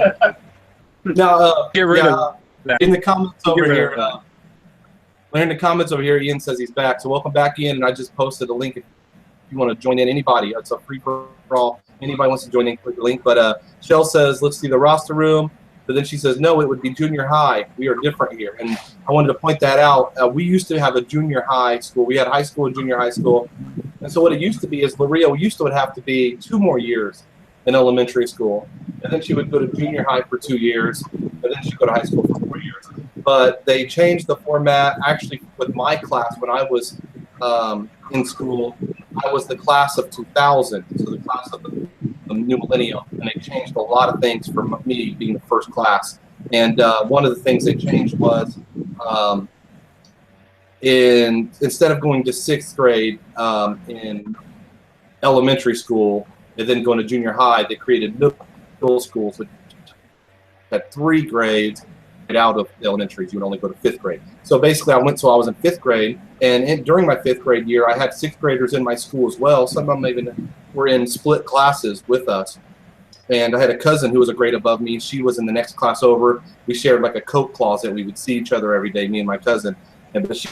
Now, Get rid of that. In the comments over rid here, of in the comments over here, Ian says he's back. So welcome back, Ian. And I just posted a link if you want to join in. Anybody, it's a free for all. Anybody wants to join in, click the link. But Shell says, let's see the roster room. But then she says, no, it would be junior high. We are different here. And I wanted to point that out. We used to have a junior high school. We had high school and junior high school. And so what it used to be is Laria would have to be 2 more years in elementary school. And then she would go to junior high for 2 years. And then she'd go to high school for 4 years. But they changed the format. Actually, with my class, when I was in school, I was the class of 2000. So the class of the new millennium. And they changed a lot of things for me being the first class. And one of the things they changed was instead of going to 6th grade in elementary school and then going to junior high, they created middle schools which had 3 grades right out of elementaries. You would only go to 5th grade. So basically, I was in 5th grade, and during my 5th grade year, I had 6th graders in my school as well. Some of them even were in split classes with us. And I had a cousin who was a grade above me. She was in the next class over. We shared like a coat closet. We would see each other every day, me and my cousin. And she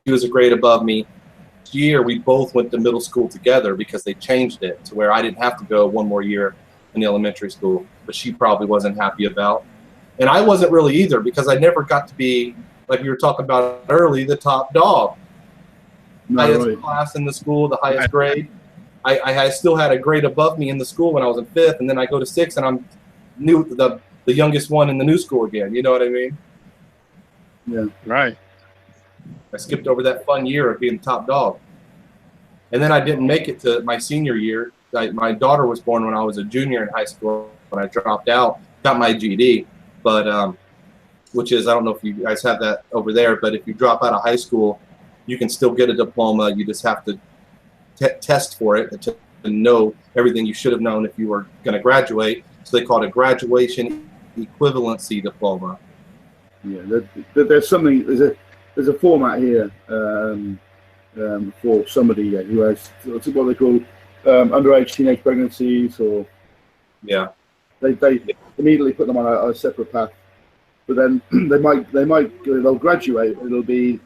was a grade above me. This year, we both went to middle school together because they changed it to where I didn't have to go 1 more year in the elementary school, but she probably wasn't happy about. And I wasn't really either, because I never got to be, like we were talking about early, the top dog. Highest class in the school, the highest grade. I still had a grade above me in the school when I was in 5th, and then I go to 6th, and I'm the youngest one in the new school again. You know what I mean? Yeah. Right. I skipped over that fun year of being top dog. And then I didn't make it to my senior year. My daughter was born when I was a junior in high school. When I dropped out, got my GED, but which is, I don't know if you guys have that over there, but if you drop out of high school, you can still get a diploma. You just have to test for it to know everything you should have known if you were going to graduate. So they call it a graduation equivalency diploma. Yeah, there's a format here for somebody who has what they call underage teenage pregnancies, or they immediately put them on a separate path. But then they'll graduate. It'll be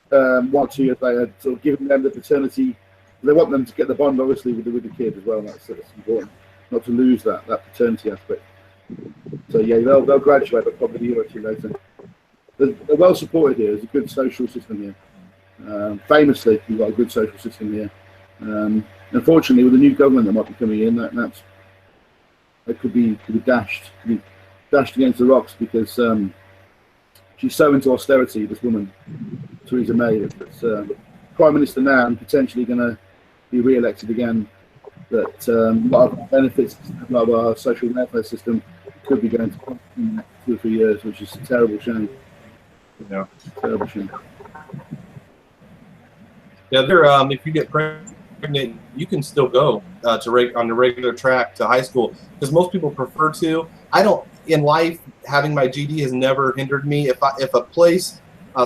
1 or 2 years later, sort of giving them the paternity. They want them to get the bond, obviously, with the kid as well. And that's important, not to lose that paternity aspect. So yeah, they'll graduate, but probably a year or 2 later. They're well supported here. There's a good social system here. Famously, we've got a good social system here. Unfortunately, with the new government that might be coming in, that could be dashed against the rocks, because she's so into austerity, this woman, Theresa May, that's Prime Minister now and potentially going to be re-elected again, that a lot of benefits, a lot of our social welfare system could be going to in 2 or 3 years, which is a terrible shame. Yeah. Terrible shame. Yeah, if you get pregnant pregnant, you can still go on the regular track to high school, because most people prefer to. I don't, in life, having my GED has never hindered me. If a place,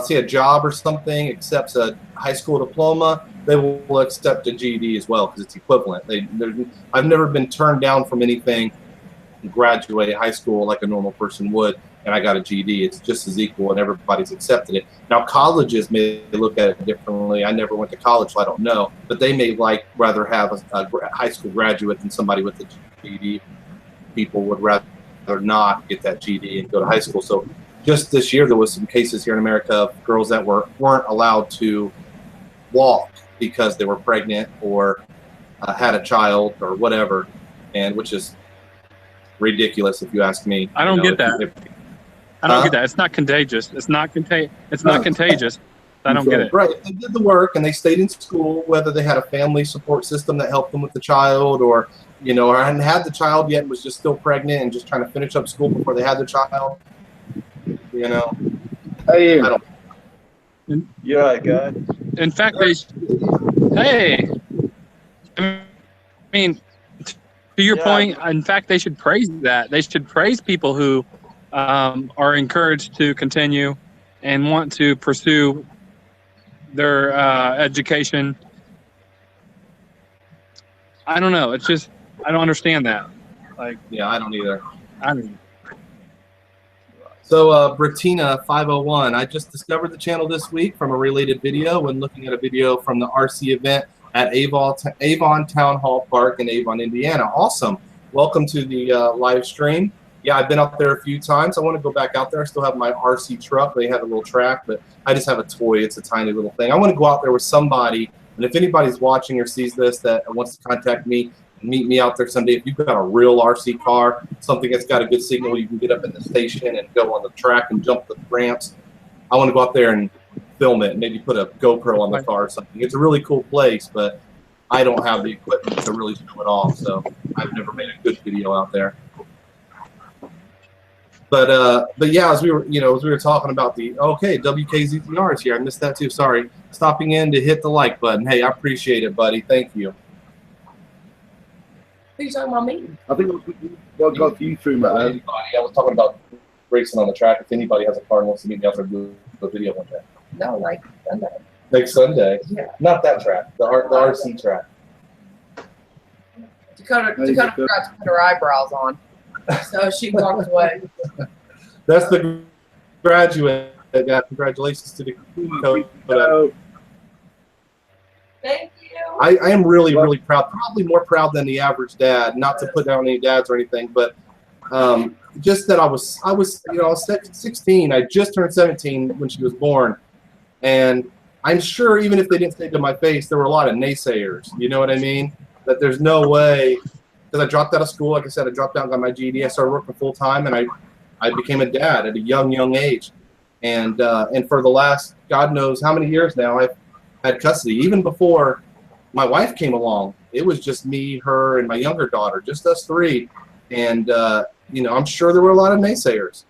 say a job or something, accepts a high school diploma, they will accept a GED as well, because it's equivalent. I've never been turned down from anything, graduated high school like a normal person would, and I got a GED. It's just as equal, and everybody's accepted it. Now, colleges may look at it differently. I never went to college, so I don't know. But they may rather have a high school graduate than somebody with a GED. People would rather not get that GED and go to high school. So just this year, there was some cases here in America of girls that weren't allowed to walk because they were pregnant or had a child or whatever, and which is ridiculous if you ask me. I don't get that. I don't get that. It's not contagious. It's not contagious. I don't get it. Right. They did the work and they stayed in school, whether they had a family support system that helped them with the child, or or hadn't had the child yet and was just still pregnant and just trying to finish up school before they had the child. Hey, I don't. You're right, guy. In fact, I mean, to your point, in fact, they should praise that. They should praise people who are encouraged to continue and want to pursue their education. I don't know. It's just, I don't understand that. Yeah, I don't either. I don't. So, Bratina501, I just discovered the channel this week from a related video when looking at a video from the RC event at Avon Town Hall Park in Avon, Indiana. Awesome. Welcome to the live stream. Yeah, I've been out there a few times. I want to go back out there. I still have my RC truck. They have a little track, but I just have a toy. It's a tiny little thing. I want to go out there with somebody, and if anybody's watching or sees this that wants to contact me, meet me out there someday. If you've got a real RC car, something that's got a good signal, you can get up in the station and go on the track and jump the ramps. I want to go out there and film it, maybe put a GoPro on the car or something. It's a really cool place, but I don't have the equipment to really show it off, so I've never made a good video out there. But yeah, as we were talking about the WKZZR is here. I missed that too. Sorry. Stopping in to hit the like button. Hey, I appreciate it, buddy. Thank you. Who are you talking about me? I think what got you through, Matt. I was talking about racing on the track. If anybody has a car and wants to meet me out there, do a video one day. No, like Sunday. Next Sunday. Yeah. Not that track. The RC track. Dakota forgot to put her eyebrows on, so she walked away. That's the graduate. Congratulations to Dakota. Thank you. I am really, really proud. Probably more proud than the average dad. Not to put down any dads or anything, but just that I was 16. I just turned 17 when she was born, and I'm sure even if they didn't say it to my face, there were a lot of naysayers. You know what I mean? That there's no way, because I dropped out of school. Like I said, I dropped out and got my GED. I started working full time, and I became a dad at a young age, and for the last God knows how many years now, I've had custody. Even before my wife came along, it was just me, her, and my younger daughter, just us three. And I'm sure there were a lot of naysayers.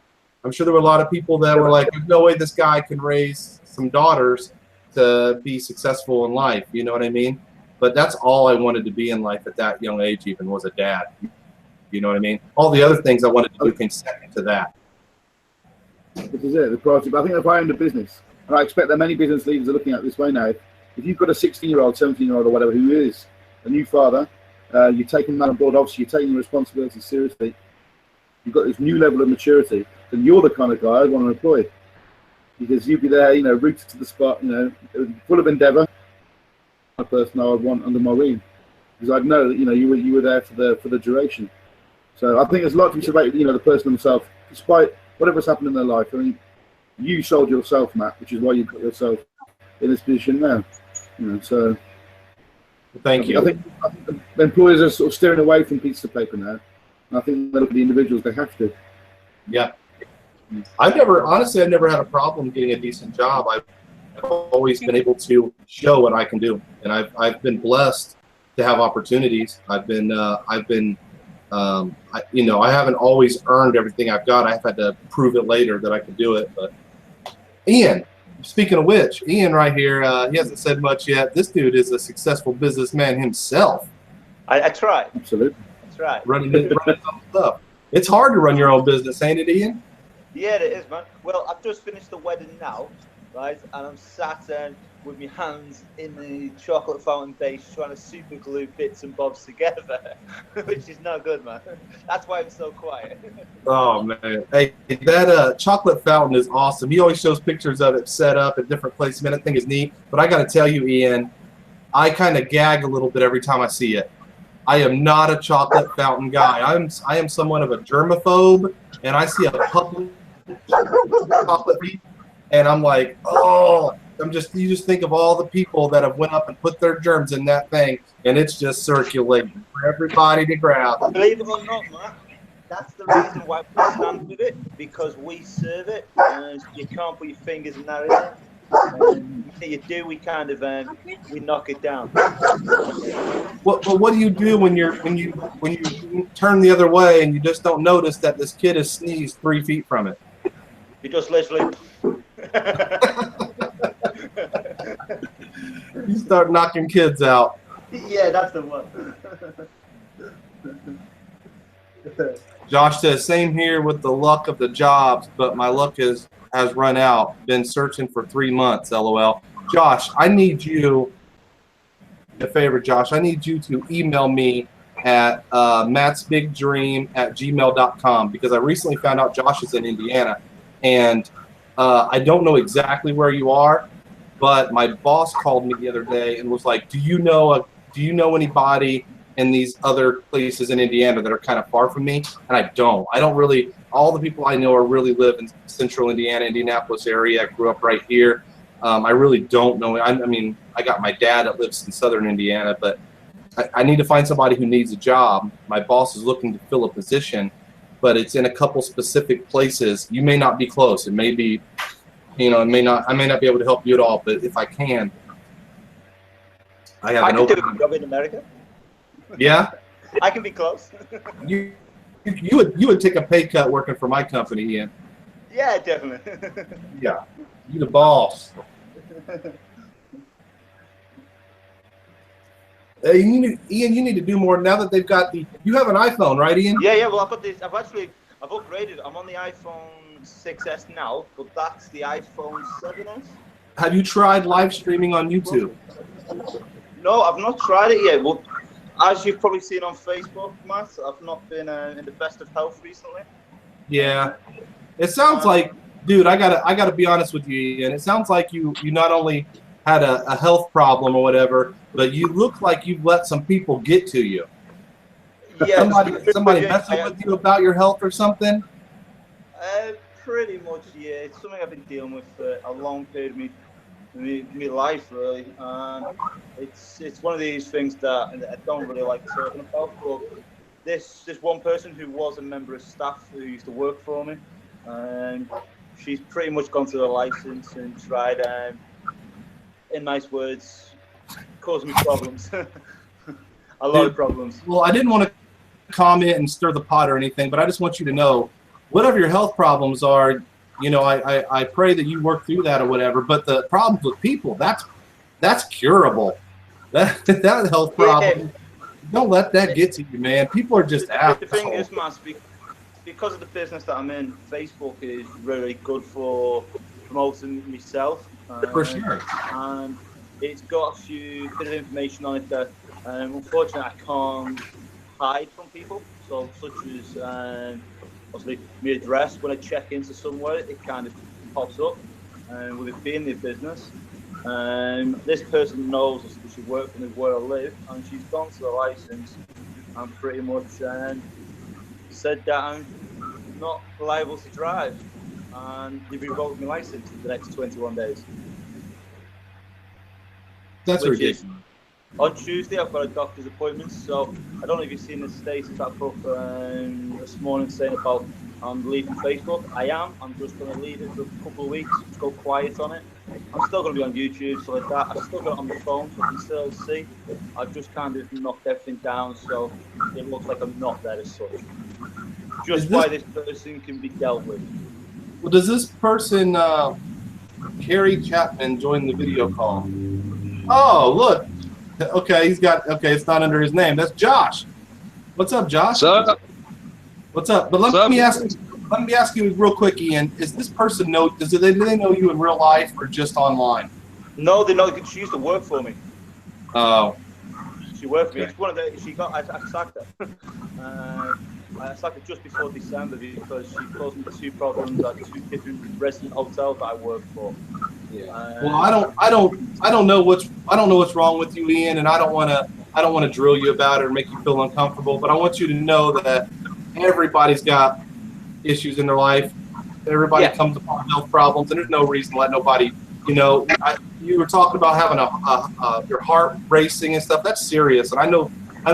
I'm sure there were a lot of people that were like, "There's no way this guy can raise some daughters to be successful in life." You know what I mean? But that's all I wanted to be in life at that young age, even was a dad. You know what I mean? All the other things I wanted to do came second to that. This is it, the priority. But I think if I owned a business, and I expect that many business leaders are looking at it this way now, if you've got a 16-year-old, 17-year-old or whatever who is a new father, you're taking that on board, obviously you're taking your responsibility seriously, you've got this new level of maturity, then you're the kind of guy I'd want to employ. Because you'd be there, rooted to the spot, full of endeavour. A person I would want under my wing. Because I'd know that, you were there for the duration. So I think there's a lot to be said about, the person himself, despite whatever's happened in their life. I mean, you sold yourself, Matt, which is why you've got yourself in this position now. So thank you. I think the employers are sort of steering away from pieces of paper now. And I think they look at the individuals, they have to. Yeah. I've never had a problem getting a decent job. I've always been able to show what I can do, and I've been blessed to have opportunities. I haven't always earned everything I've got. I've had to prove it later that I could do it. But Ian, speaking of which, Ian right here, he hasn't said much yet. This dude is a successful businessman himself. I try. Absolutely. That's right. Running his own stuff. It's hard to run your own business, ain't it, Ian? Yeah, it is, man. Well, I've just finished the wedding now, right? And I'm sat with my hands in the chocolate fountain base trying to super glue bits and bobs together, which is not good, man. That's why I'm so quiet. Oh, man. Hey, that chocolate fountain is awesome. He always shows pictures of it set up at different places. Man, that thing is neat. But I got to tell you, Ian, I kind of gag a little bit every time I see it. I am not a chocolate fountain guy. I am somewhat of a germaphobe, and I see a public chocolate bead, and I'm like, oh, you just think of all the people that have went up and put their germs in that thing, and it's just circulating for everybody to grab. Believe it or not, man, that's the reason why we stand with it, because we serve it, and you can't put your fingers in that in there. You do, we kind of we knock it down. What do you do when you turn the other way and you just don't notice that this kid has sneezed 3 feet from it? You just literally. You start knocking kids out. Yeah, that's the one. Josh says, same here with the luck of the jobs, but my luck has run out. Been searching for 3 months, LOL. Josh, I need you, a favor, Josh. I need you to email me at mattsbigdream@gmail.com, because I recently found out Josh is in Indiana, and I don't know exactly where you are, but my boss called me the other day and was like, do you know anybody in these other places in Indiana that are kind of far from me? And I don't really, all the people I know really live in central Indiana, Indianapolis area. I grew up right here. I really don't know. I mean, I got my dad that lives in southern Indiana, but I need to find somebody who needs a job. My boss is looking to fill a position, but it's in a couple specific places. You may not be close. It may be, I may not be able to help you at all, but if I can, I have an open. I can do a job in America. Yeah? I can be close. You would take a pay cut working for my company, Ian. Yeah, definitely. Yeah. You the boss. Hey, Ian, you need to do more now that they've got the. You have an iPhone, right, Ian? Yeah. Well, I've got this. I've upgraded. I'm on the iPhone 6S now, but that's the iPhone 7S. Have you tried live streaming on YouTube? No, I've not tried it yet. Well, as you've probably seen on Facebook, Matt, I've not been in the best of health recently. Yeah. It sounds like, dude, I gotta be honest with you, Ian. It sounds like you not only had a health problem or whatever, but you look like you've let some people get to you. Yeah. Somebody messing with you about your health or something? Pretty much, yeah. It's something I've been dealing with for a long period of my life, really. It's one of these things that I don't really like talking about. But this one person who was a member of staff who used to work for me, she's pretty much gone through the license and tried, in nice words, causing me problems. A lot of problems. Well, I didn't want to comment and stir the pot or anything, but I just want you to know, whatever your health problems are, I pray that you work through that or whatever. But the problems with people, that's curable. That health problem, don't let that get to you, man. People are just assholes. The thing is, Matt, because of the business that I'm in, Facebook is really good for promoting myself. For sure. And it's got a few bit of information on it that, unfortunately, I can't hide from people. So, such as obviously my address. When I check into somewhere, it kind of pops up. With it being their business, this person knows that she works and where I live, and she's gone to the license and pretty much said that I'm not liable to drive, and they've revoked my license for the next 21 days. That's ridiculous. On Tuesday, I've got a doctor's appointment, so I don't know if you've seen the status I put up this morning saying about I'm leaving Facebook. I am. I'm just going to leave it for a couple of weeks, just go quiet on it. I'm still going to be on YouTube, so like that. I've still got it on my phone, so I can still see. I've just kind of knocked everything down, so it looks like I'm not there as such. Just why this person can be dealt with. Well, does this person Carrie Chapman joined the video call. Oh, look. Okay, okay, it's not under his name. That's Josh. What's up, Josh? What's up? What's up? But let me ask you real quick, Ian. Is this person do they know you in real life or just online? No, they know. She used to work for me. Oh. She worked for me. It's one of the. I sacked her. I sacked her just before December because she caused me 2 problems at 2 different resident hotels that I worked for. Yeah. Well, I don't know what's wrong with you, Ian, and I don't want to drill you about it or make you feel uncomfortable. But I want you to know that everybody's got issues in their life. Everybody comes upon health problems, and there's no reason to let nobody. You know, you were talking about having your heart racing and stuff. That's serious, and I know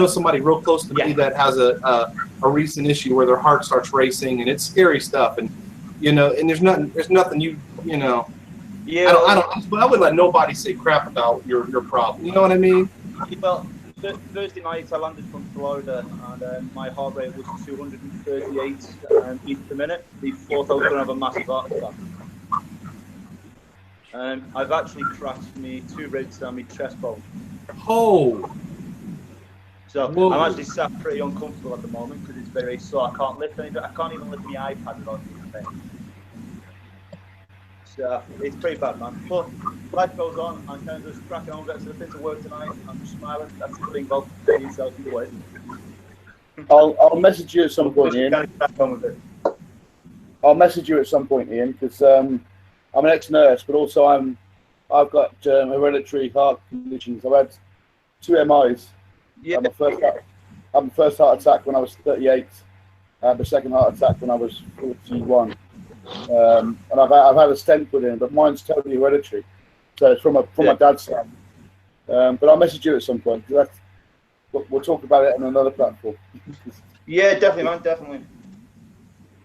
somebody real close to me that has a recent issue where their heart starts racing, and it's scary stuff. And you know, and there's nothing you know. Yeah. I wouldn't let nobody say crap about your problem. You know what I mean? Well, Thursday night I landed from Florida, and my heart rate was 238 beats per minute. They thought I was going to have a massive heart attack. I've actually cracked me 2 ribs and my chest bone. Oh. So whoa. I'm actually sat pretty uncomfortable at the moment because it's very sore. I can't lift anything. I can't even lift my iPad without anything. So it's pretty bad, man. But life goes on. I'm kind of just cracking on, getting to work tonight. I'm just smiling. That's the thing about getting yourself in the way. I'll message you at some point, Ian. I'll message you at some point, Ian, because I'm an ex-nurse, but also I've got hereditary heart conditions. I've had 2 MIs. Yeah. I had my first heart attack when I was 38. I had the second heart attack when I was 41. And I've had a stent put in, but mine's totally hereditary. So it's from my dad's side. But I'll message you at some point. We'll talk about it on another platform. Yeah, definitely, man, definitely.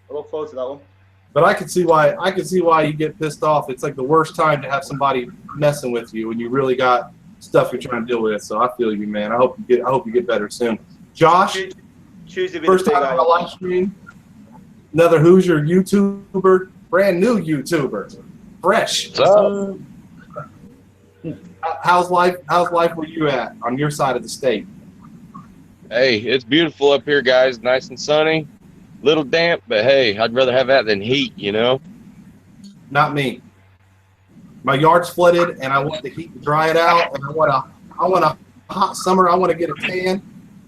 I look forward to that one. But I can see why you get pissed off. It's like the worst time to have somebody messing with you when you really got stuff you're trying to deal with. So I feel you, man. I hope you get better soon. Josh, first time on a live stream. Another Hoosier YouTuber, brand new YouTuber, fresh. How's life where you at on your side of the state? Hey, it's beautiful up here, guys. Nice and sunny. Little damp, but hey, I'd rather have that than heat, you know? Not me. My yard's flooded, and I want the heat to dry it out, and I want a hot summer. I want to get a tan.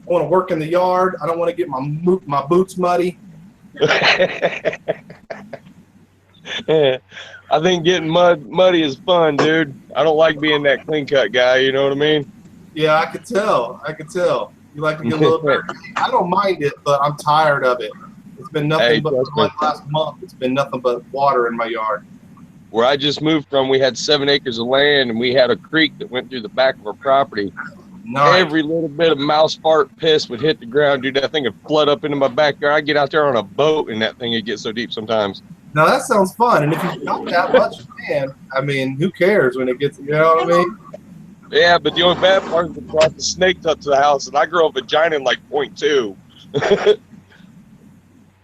I want to work in the yard. I don't want to get my boots muddy. I think getting muddy is fun, dude. I don't like being that clean cut guy, you know what I mean? Yeah, I could tell. You like to get a little dirty. I don't mind it, but I'm tired of it. It's been nothing but like last month. It's been nothing but water in my yard. Where I just moved from, we had 7 acres of land, and we had a creek that went through the back of our property. Nice. Every little bit of mouse fart piss would hit the ground, dude. That thing would flood up into my backyard. I'd get out there on a boat, and that thing would get so deep sometimes. Now that sounds fun. And if you've got that much land, I mean, who cares when it gets? You know what I mean? Yeah, but the only bad part is it brought the snakes up to the house, and I grew a vagina in like 0.2.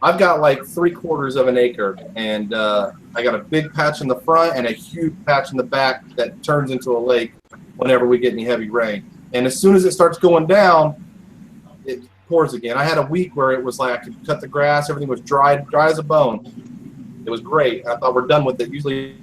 I've got like 3/4 of an acre, and I got a big patch in the front and a huge patch in the back that turns into a lake whenever we get any heavy rain. And as soon as it starts going down, it pours again. I had a week where it was like I could cut the grass, everything was dry as a bone. It was great. I thought we're done with it. Usually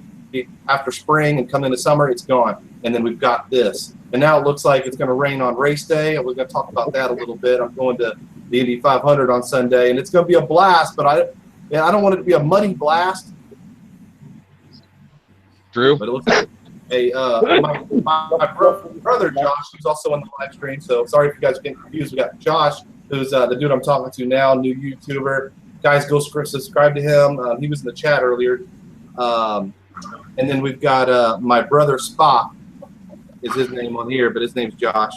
after spring and coming into summer, it's gone. And then we've got this. And now it looks like it's going to rain on race day. We're going to talk about that a little bit. I'm going to the Indy 500 on Sunday, and it's going to be a blast, but I don't want it to be a muddy blast. True. But it looks like my brother Josh, who's also on the live stream, so sorry if you guys are getting confused. We got Josh, who's the dude I'm talking to now, new YouTuber. Guys, go subscribe to him. He was in the chat earlier. And then we've got my brother Spot, is his name on here, but his name's Josh.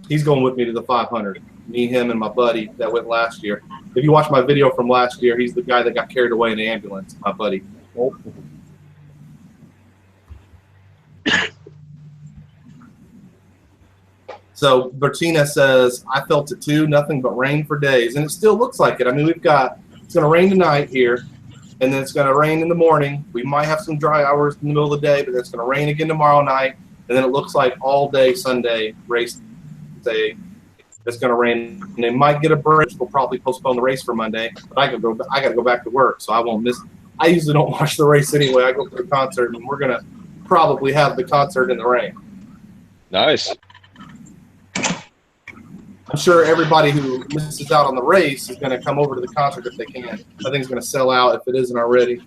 He's going with me to the 500. Me, him, and my buddy that went last year. If you watch my video from last year, he's the guy that got carried away in the ambulance, my buddy. So Bertina says, I felt it too, nothing but rain for days. And it still looks like it. I mean, it's going to rain tonight here. and then it's going to rain in the morning. We might have some dry hours in the middle of the day, but it's going to rain again tomorrow night, and then it looks like all day Sunday race day. It's going to rain, and they might get a bridge. We'll probably postpone the race for Monday, but I got to go back to work, so I won't miss. I usually don't watch the race anyway. I go to the concert, and we're going to probably have the concert in the rain. Nice. I'm sure everybody who misses out on the race is going to come over to the concert if they can. I think it's going to sell out if it isn't already.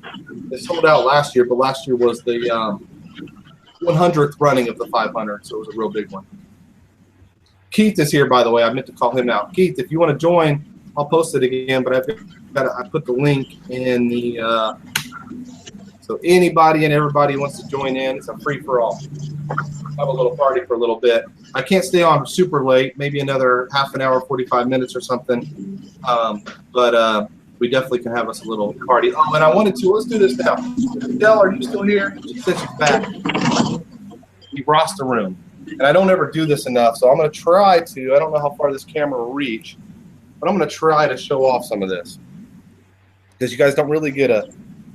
It sold out last year, but last year was the 100th running of the 500, so it was a real big one. Keith is here, by the way. I meant to call him out. Keith, if you want to join, I'll post it again, but I put the link in the so anybody and everybody wants to join in. It's a free-for-all. Have a little party for a little bit. I can't stay on super late, maybe another half an hour, 45 minutes or something. But we definitely can have us a little party. Oh, and I wanted to, let's do this now. Adele, are you still here? She said she's back. The Rasta room. And I don't ever do this enough, so I'm going to try to, I don't know how far this camera will reach, but I'm going to try to show off some of this. Because you guys don't really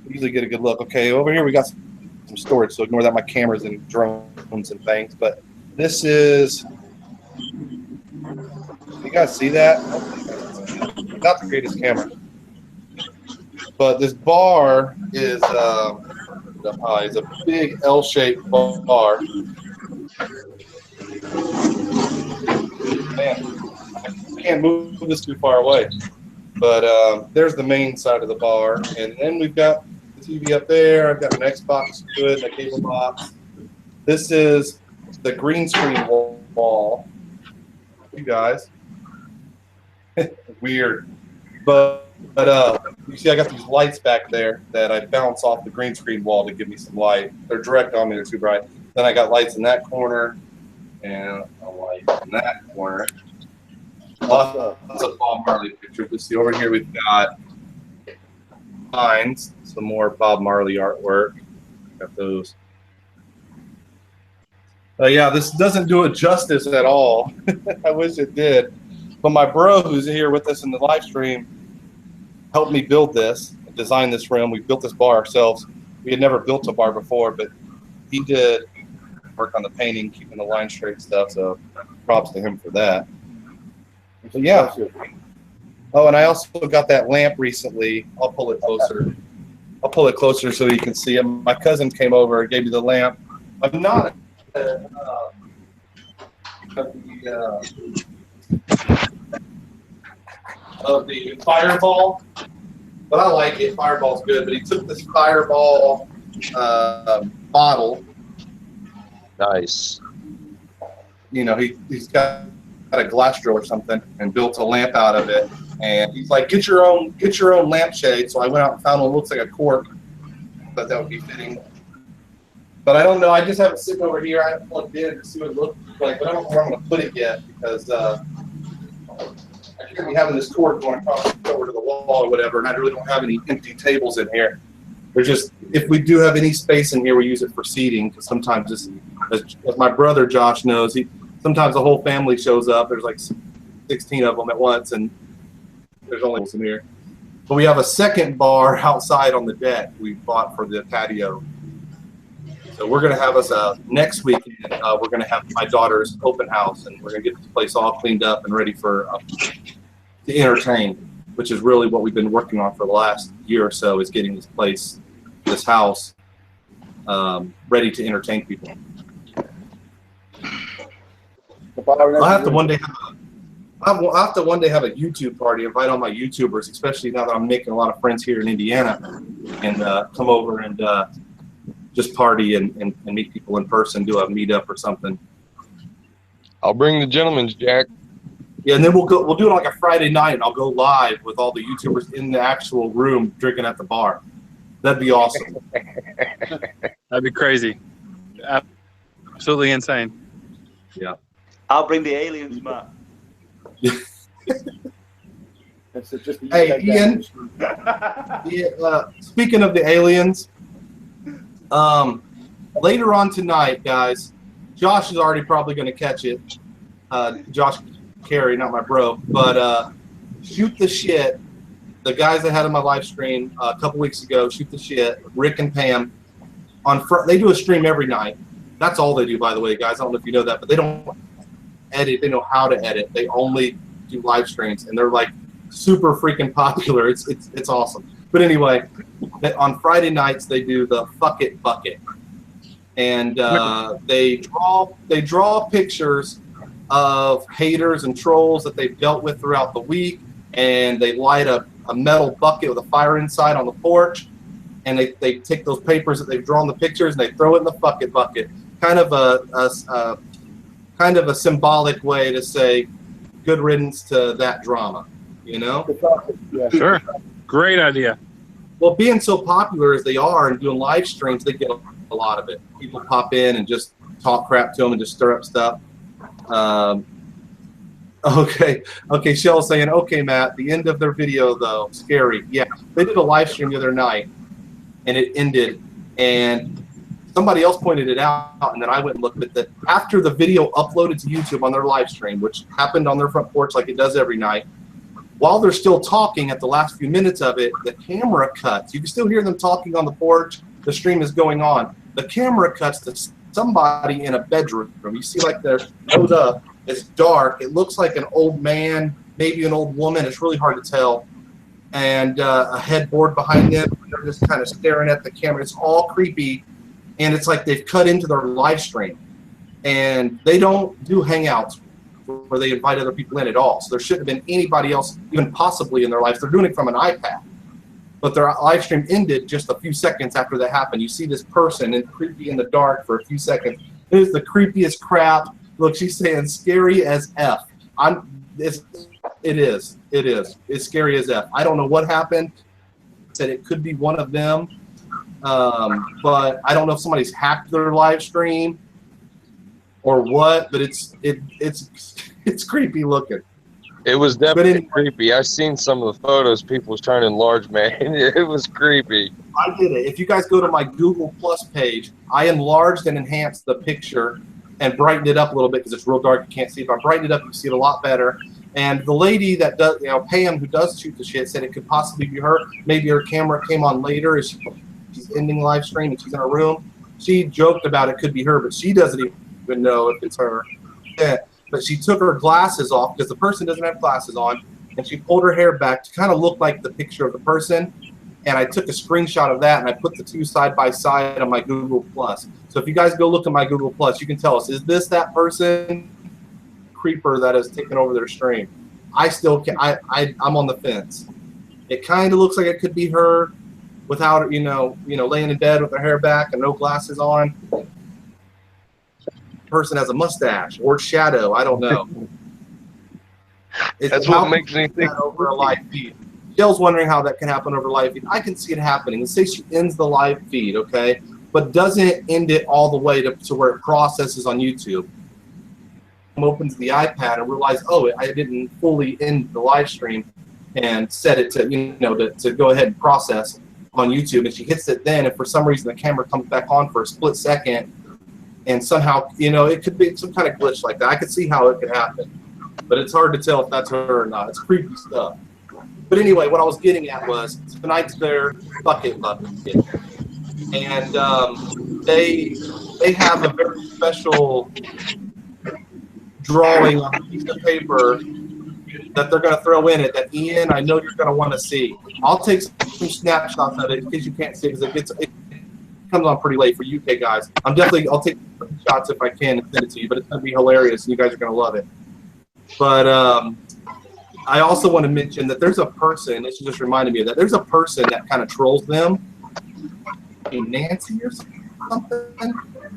usually get a good look. Okay, over here we got some storage, so ignore that my camera's in drones and things, but this is, you guys see that? Not the greatest camera, but this bar is a big L-shaped bar. Man, I can't move this too far away, but there's the main side of the bar, and then we've got the TV up there. I've got an Xbox to it, a cable box. This is the green screen wall. You guys, weird, but you see, I got these lights back there that I bounce off the green screen wall to give me some light. They're direct on me; they're too bright. Then I got lights in that corner and a light in that corner. Lots of Bob Marley pictures. You see over here we've got signs, some more Bob Marley artwork. Got those. Yeah, this doesn't do it justice at all. I wish it did. But my bro, who's here with us in the live stream, helped me build this, design this room. We built this bar ourselves. We had never built a bar before, but he did work on the painting, keeping the line straight stuff. So props to him for that. So yeah. Oh, and I also got that lamp recently. I'll pull it closer. I'll pull it closer so you can see it. My cousin came over and gave me the lamp. I'm not of the Fireball, but I like it. Fireball's good, but he took this Fireball bottle. Nice. You know, he's got a glass drill or something and built a lamp out of it. And he's like, get your own lampshade. So I went out and found one that looks like a cork, but that would be fitting. But I don't know. I just have it sitting over here. I haven't plugged in to see what it looks like, but I don't know where I'm going to put it yet because I can't be having this cord going across over to the wall or whatever, and I really don't have any empty tables in here. There's just, if we do have any space in here, we use it for seating because sometimes, just, as my brother Josh knows, sometimes the whole family shows up. There's like 16 of them at once, and there's only some here. But we have a second bar outside on the deck we bought for the patio. So we're going to have us next weekend. We're going to have my daughter's open house, and we're going to get this place all cleaned up and ready for to entertain, which is really what we've been working on for the last year or so, is getting this place, this house, ready to entertain people. I'll have to one day have a YouTube party, invite all my YouTubers, especially now that I'm making a lot of friends here in Indiana, and come over and just party and meet people in person, do a meetup or something. I'll bring the gentleman's jack. Yeah, and then we'll do it like a Friday night, and I'll go live with all the YouTubers in the actual room drinking at the bar. That'd be awesome. That'd be crazy. Absolutely insane. Yeah. I'll bring the aliens, Matt. Hey, Ian. Speaking of the aliens, later on tonight, guys, Josh is already probably going to catch it. Josh Carey, not my bro, but Shoot the Shit the guys that had on my live stream a couple weeks ago, Shoot the Shit, Rick and Pam, they do a stream every night. That's all they do, by the way, guys. I don't know if you know that, but they don't edit. They know how to edit. They only do live streams, and they're like super freaking popular. It's awesome. But anyway, on Friday nights they do the Fuck It Bucket, and they draw pictures of haters and trolls that they've dealt with throughout the week, and they light a metal bucket with a fire inside on the porch, and they take those papers that they've drawn the pictures and they throw it in the Fuck It Bucket. Kind of a symbolic way to say good riddance to that drama, you know? Sure. Great idea. Well, being so popular as they are and doing live streams, they get a lot of it. People pop in and just talk crap to them and just stir up stuff. Okay, Shell's saying, okay, Matt, the end of their video, though, scary. Yeah, they did a live stream the other night, and it ended, and somebody else pointed it out, and then I went and looked at that. After the video uploaded to YouTube on their live stream, which happened on their front porch like it does every night, while they're still talking at the last few minutes of it, the camera cuts. You can still hear them talking on the porch. The stream is going on. The camera cuts to somebody in a bedroom. You see like they're showed up. It's dark. It looks like an old man, maybe an old woman. It's really hard to tell. And a headboard behind them. They're just kind of staring at the camera. It's all creepy. And it's like they've cut into their live stream. And they don't do hangouts where they invite other people in at all. So there shouldn't have been anybody else even possibly in their lives. They're doing it from an iPad. But their live stream ended just a few seconds after that happened. You see this person and creepy in the dark for a few seconds. It is the creepiest crap. Look, she's saying scary as F. It is. It's scary as F. I don't know what happened. Said it could be one of them. But I don't know if somebody's hacked their live stream or what, but it's creepy looking. It was definitely creepy. I've seen some of the photos people was trying to enlarge, man. It was creepy. I did it. If you guys go to my Google Plus page, I enlarged and enhanced the picture and brightened it up a little bit because it's real dark. You can't see it. If I brighten it up, you can see it a lot better. And the lady that does, Pam, who does Shoot the Shit, said it could possibly be her. Maybe her camera came on later as she's ending live stream and she's in her room. She joked about it could be her, but she doesn't even know if it's her. Yeah. But she took her glasses off because the person doesn't have glasses on, and she pulled her hair back to kind of look like the picture of the person. And I took a screenshot of that, and I put the two side by side on my Google Plus. So if you guys go look at my Google Plus, you can tell us, is this that person creeper that has taken over their stream? I still can. I'm on the fence. It kind of looks like it could be her, without laying in bed with her hair back and no glasses on. Person has a mustache or shadow. I don't know. That's what makes me think over a live feed. Jill's wondering how that can happen over live feed. I can see it happening. Let's say she ends the live feed, okay, but doesn't end it all the way to where it processes on YouTube. Opens the iPad and realize, oh, I didn't fully end the live stream and set it to to go ahead and process on YouTube, and she hits it then, and for some reason the camera comes back on for a split second. And somehow, it could be some kind of glitch like that. I could see how it could happen. But it's hard to tell if that's her or not. It's creepy stuff. But anyway, what I was getting at was tonight's their bucket. And they have a very special drawing on a piece of paper that they're going to throw in it that, Ian, I know you're going to want to see. I'll take some snapshots of it in case you can't see it because it comes on pretty late for UK guys. I'll take shots if I can and send it to you, but it's going to be hilarious and you guys are going to love it. But I also want to mention that there's a person, this just reminded me of that, there's a person that kind of trolls them, Nancy or something,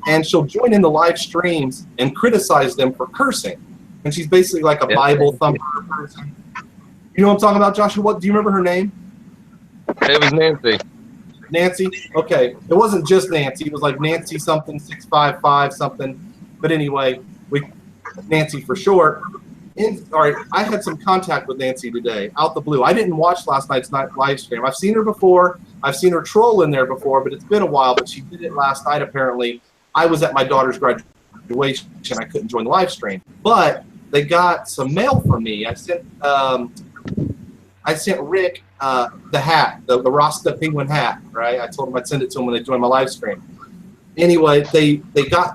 and she'll join in the live streams and criticize them for cursing. And she's basically like a Bible thumper person. You know what I'm talking about, Joshua? Do you remember her name? It was Nancy. Nancy? Okay. It wasn't just Nancy. It was like Nancy something, 655 something. But anyway, Nancy for short. All right, I had some contact with Nancy today, out the blue. I didn't watch last night's live stream. I've seen her before. I've seen her troll in there before, but it's been a while. But she did it last night, apparently. I was at my daughter's graduation. I couldn't join the live stream. But they got some mail from me. I sent Rick the hat, the Rasta penguin hat, right? I told them I'd send it to them when they joined my live stream. Anyway, they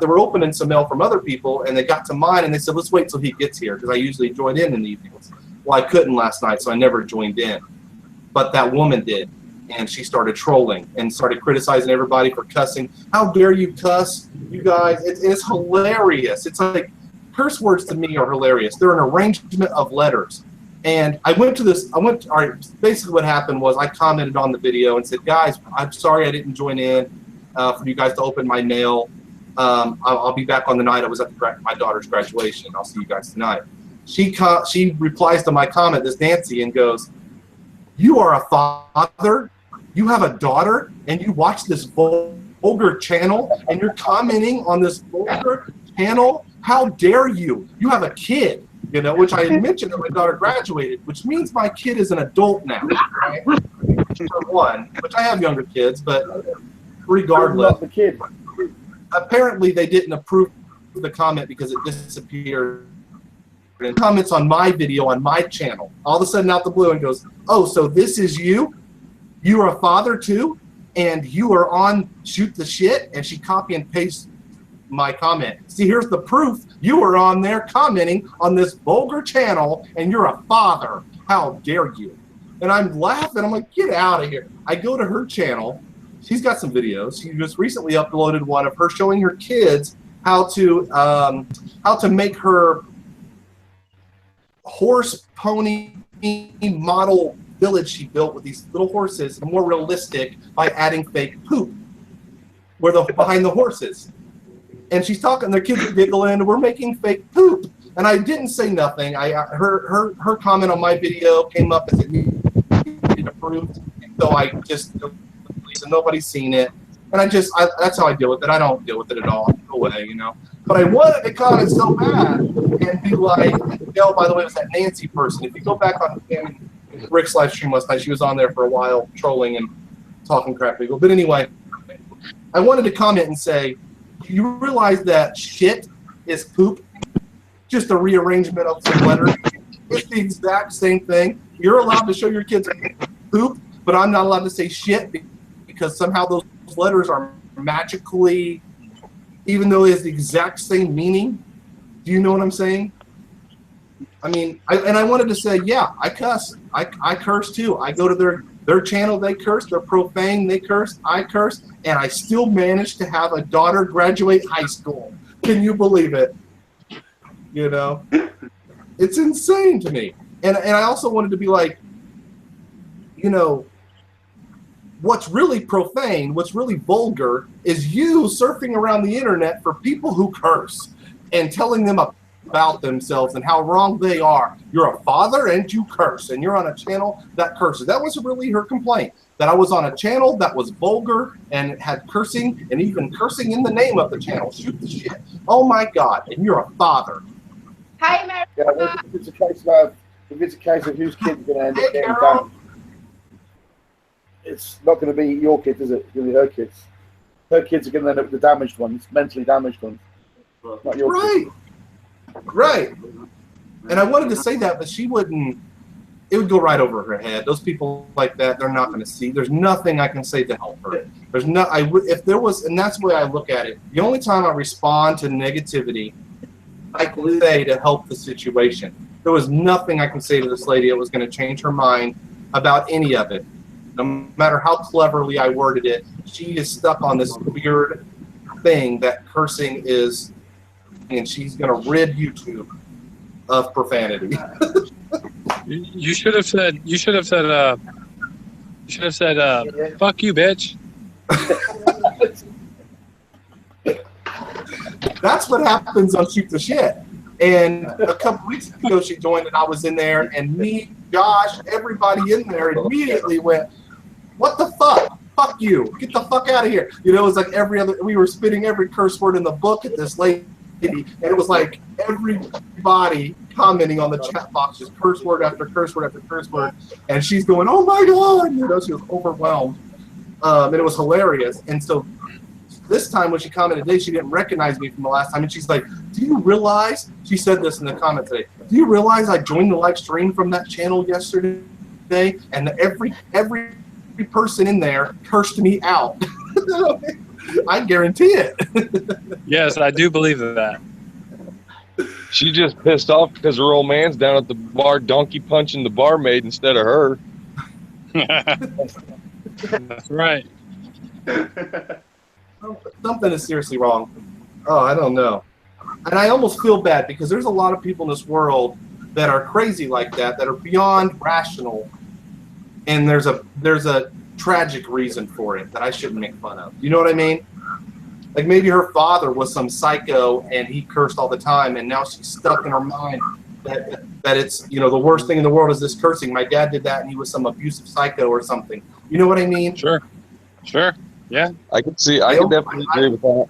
were opening some mail from other people, and they got to mine, and they said, let's wait till he gets here, because I usually join in the evenings. Well, I couldn't last night, so I never joined in. But that woman did, and she started trolling and started criticizing everybody for cussing. How dare you cuss, you guys? It's hilarious. It's like, curse words to me are hilarious. They're an arrangement of letters. And I went to this, all right, basically what happened was I commented on the video and said, guys, I'm sorry I didn't join in for you guys to open my mail. I'll be back on the night I was at my daughter's graduation. I'll see you guys tonight. She replies to my comment, this Nancy, and goes, you are a father, you have a daughter, and you watch this vulgar channel, and you're commenting on this vulgar channel? How dare you? You have a kid. You know, which I mentioned that my daughter graduated, which means my kid is an adult now, right? For one, which I have younger kids, but regardless, the kid. Apparently they didn't approve the comment because it disappeared. And comments on my video on my channel, all of a sudden out the blue, and goes, oh, so this is you? You are a father too? And you are on Shoot the Shit? And she copy and paste my comment. See, here's the proof. You were on there commenting on this vulgar channel, and you're a father. How dare you? And I'm laughing. I'm like, get out of here. I go to her channel. She's got some videos. She just recently uploaded one of her showing her kids how to make her horse pony model village she built with these little horses more realistic by adding fake poop where behind the horses. And she's talking, their kids are giggling, we're making fake poop. And I didn't say nothing. Her comment on my video came up as it needed approved. So I just, so nobody's seen it. And that's how I deal with it. I don't deal with it at all. No way, you know. But I wanted to comment so bad and be like, oh, by the way, it was that Nancy person. If you go back on Rick's live stream last night, she was on there for a while trolling and talking crap people. But anyway, I wanted to comment and say, you realize that shit is poop? Just a rearrangement of some letters. It's the exact same thing. You're allowed to show your kids poop, but I'm not allowed to say shit because somehow those letters are magically, even though it has the exact same meaning. Do you know what I'm saying? I mean, I wanted to say, yeah, I cuss. I curse too. I go to their channel, they curse. They're profane, they curse. I curse. And I still managed to have a daughter graduate high school. Can you believe it? You know? It's insane to me. And I also wanted to be like, you know, what's really profane, what's really vulgar is you surfing around the internet for people who curse and telling them about themselves and how wrong they are. You're a father and you curse, and you're on a channel that curses. That was really her complaint, that I was on a channel that was vulgar and had cursing, and even cursing in the name of the channel. Shoot the shit. Oh my God, and you're a father. Hi, Mary. Yeah, well, if it's a case of whose kid's going to end up getting damaged, it's not going to be your kid, is it? It's going to be her kids. Her kids are going to end up with the damaged ones, mentally damaged ones. Not your right. kids. Right. And I wanted to say that, but she wouldn't. It would go right over her head. Those people like that, they're not going to see. There's nothing I can say to help her. There's no. If there was, and that's the way I look at it. The only time I respond to negativity, I can say to help the situation. There was nothing I can say to this lady that was going to change her mind about any of it. No matter how cleverly I worded it, she is stuck on this weird thing that cursing is, and she's going to rid YouTube of profanity. You should have said, fuck you, bitch. That's what happens on Shoot the Shit. And a couple weeks ago, she joined and I was in there, and me, Josh, everybody in there immediately went, what the fuck? Fuck you. Get the fuck out of here. You know, it was like we were spitting every curse word in the book at this lady, and it was like everybody commenting on the chat box, just curse word after curse word after curse word, and she's going, oh my God, you know, she was overwhelmed, and it was hilarious. And so this time when she commented today, she didn't recognize me from the last time, and she's like, do you realize, she said this in the comment today, do you realize I joined the live stream from that channel yesterday? day, and every person in there cursed me out. I guarantee it. Yes, I do believe that. She just pissed off because her old man's down at the bar donkey punching the barmaid instead of her. That's right. Something is seriously wrong. Oh, I don't know. And I almost feel bad because there's a lot of people in this world that are crazy like that are beyond rational. And there's a tragic reason for it that I shouldn't make fun of. You know what I mean? Like maybe her father was some psycho and he cursed all the time, and now she's stuck in her mind that it's, you know, the worst thing in the world is this cursing. My dad did that and he was some abusive psycho or something. You know what I mean? Sure. Yeah. I can definitely agree with that.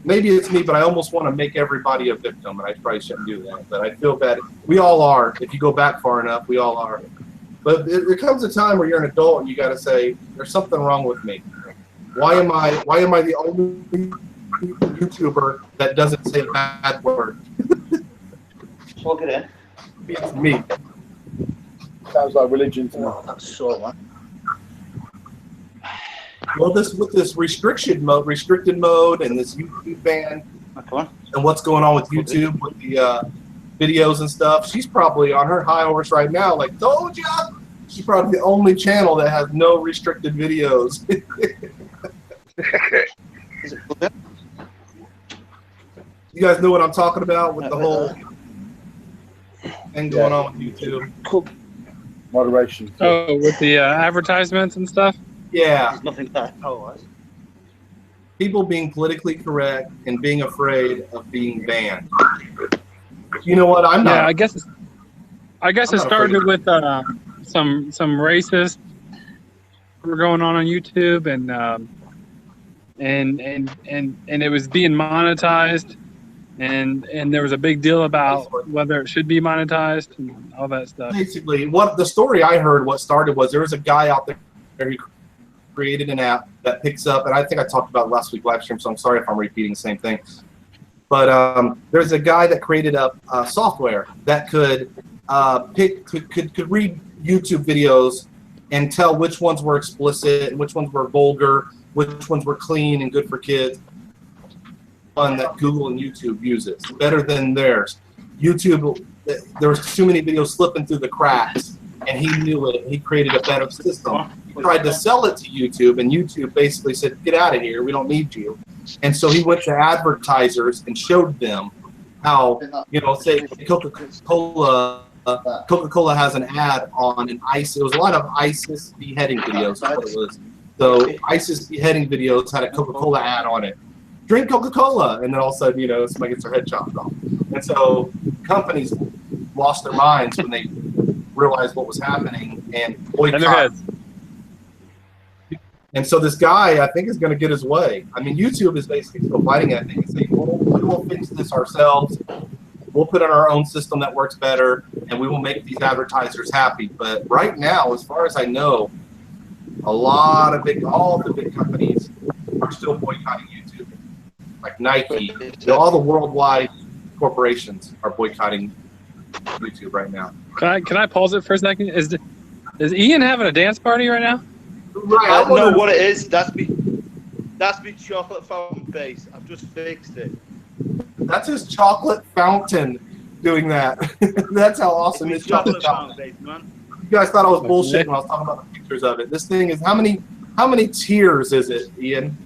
Maybe it's me, but I almost want to make everybody a victim, and I probably shouldn't do that. But I feel bad. We all are. If you go back far enough, we all are. But there comes a time where you're an adult and you got to say, there's something wrong with me. Why am I the only YouTuber that doesn't say a bad word? Plug it in. It's me. Sounds like religion to me. That's so much. Well, with this restricted mode, and this YouTube ban, and what's going on with YouTube with the videos and stuff, she's probably on her high horse right now. Like, told ya! She's probably the only channel that has no restricted videos. Is it plugged in? You guys know what I'm talking about with the whole thing going on with YouTube? Cool. Moderation. Oh, with the advertisements and stuff? Yeah. There's nothing there. Oh, People being politically correct and being afraid of being banned. You know what? I'm not. Yeah, I guess it started with some racist were going on YouTube, and it was being monetized, and there was a big deal about whether it should be monetized and all that stuff. Basically, what the story I heard, what started was there was a guy out there who created an app that picks up, and I think I talked about it last week live stream, so I'm sorry if I'm repeating the same thing. But there's a guy that created a software that could could read YouTube videos and tell which ones were explicit and which ones were vulgar, which ones were clean and good for kids. One that Google and YouTube uses better than theirs. YouTube, there was too many videos slipping through the cracks, and he knew it. He created a better system. He tried to sell it to YouTube, and YouTube basically said, "Get out of here. We don't need you." And so he went to advertisers and showed them how, you know, say Coca-Cola has an ad on an ISIS. It was a lot of ISIS beheading videos. That's what it was. So ISIS beheading videos had a Coca-Cola ad on it. Drink Coca-Cola, and then all of a sudden, you know, somebody gets their head chopped off. And so companies lost their minds when they realized what was happening and boycott. And so this guy, I think, is going to get his way. I mean, YouTube is basically still fighting at it and saying, we will fix this ourselves. We'll put in our own system that works better, and we will make these advertisers happy. But right now, as far as I know, all the big companies are still boycotting YouTube. Like Nike, all the worldwide corporations are boycotting YouTube right now. Can I pause it for a second? Is Ian having a dance party right now? Right, I don't know what it is. That's me chocolate fountain base. I've just fixed it. That's his chocolate fountain doing that. That's how awesome his chocolate fountain base, man. You guys thought I was bullshitting when I was talking about the pictures of it. This thing is how many tiers is it, Ian?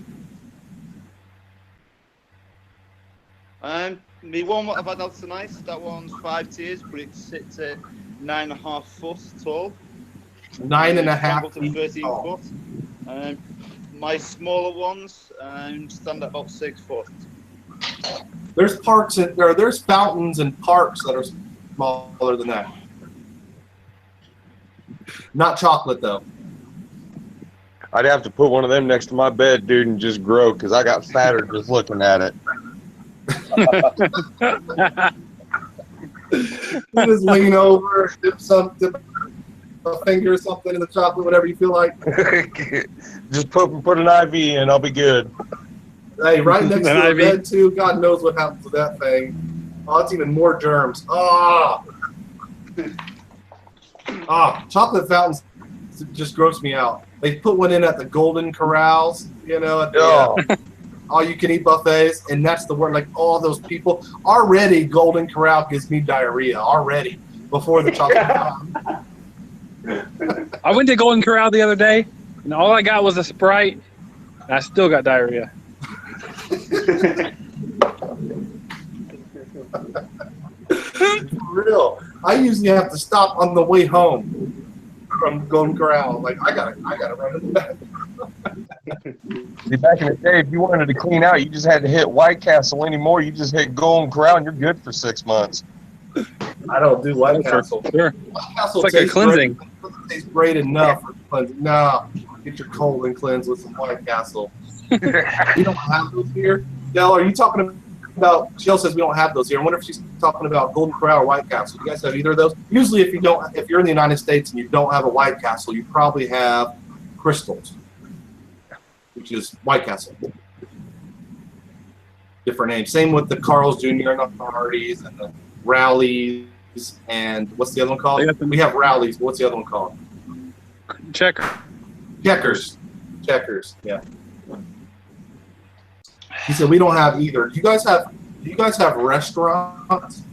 Me one what I've had out tonight, that one's 5 tiers, but it sits at 9.5 foot tall. 9.5 to 13 foot. My smaller ones stand at about 6 foot. There's there's fountains and parks that are smaller than that. Not chocolate though. I'd have to put one of them next to my bed, dude, and just grow because I got fatter just looking at it. Just lean over, dip a finger or something in the chocolate, whatever you feel like. Just put an IV in, I'll be good. Hey, right next to the bed too. God knows what happens with that thing. Oh, it's even more germs. Chocolate fountains just gross me out. They put one in at the Golden Corrals, you know, at the all-you-can-eat buffets, and that's the word. Like all those people already, Golden Corral gives me diarrhea already before the chocolate. I went to Golden Corral the other day, and all I got was a Sprite, and I still got diarrhea. For real. I usually have to stop on the way home from Golden Corral. Like I gotta run in the back. See, back in the day, if you wanted to clean out, you just had to hit White Castle anymore. You just hit Golden Corral and you're good for 6 months. I don't do White Castle. Sure. White Castle It's like a cleansing. Great. It tastes great enough for cleansing. No, get your colon cleansed with some White Castle. You don't have those here? Del, are you talking about, Jill says we don't have those here. I wonder if she's talking about Golden Corral or White Castle. Do you guys have either of those? Usually if you're in the United States and you don't have a White Castle, you probably have Crystals, which is White Castle. Different name. Same with the Carl's Jr. and the Hardee's and the Rowleys and what's the other one called? We have Rowleys, but what's the other one called? Checkers. Yeah. He said we don't have either. Do you guys have restaurants?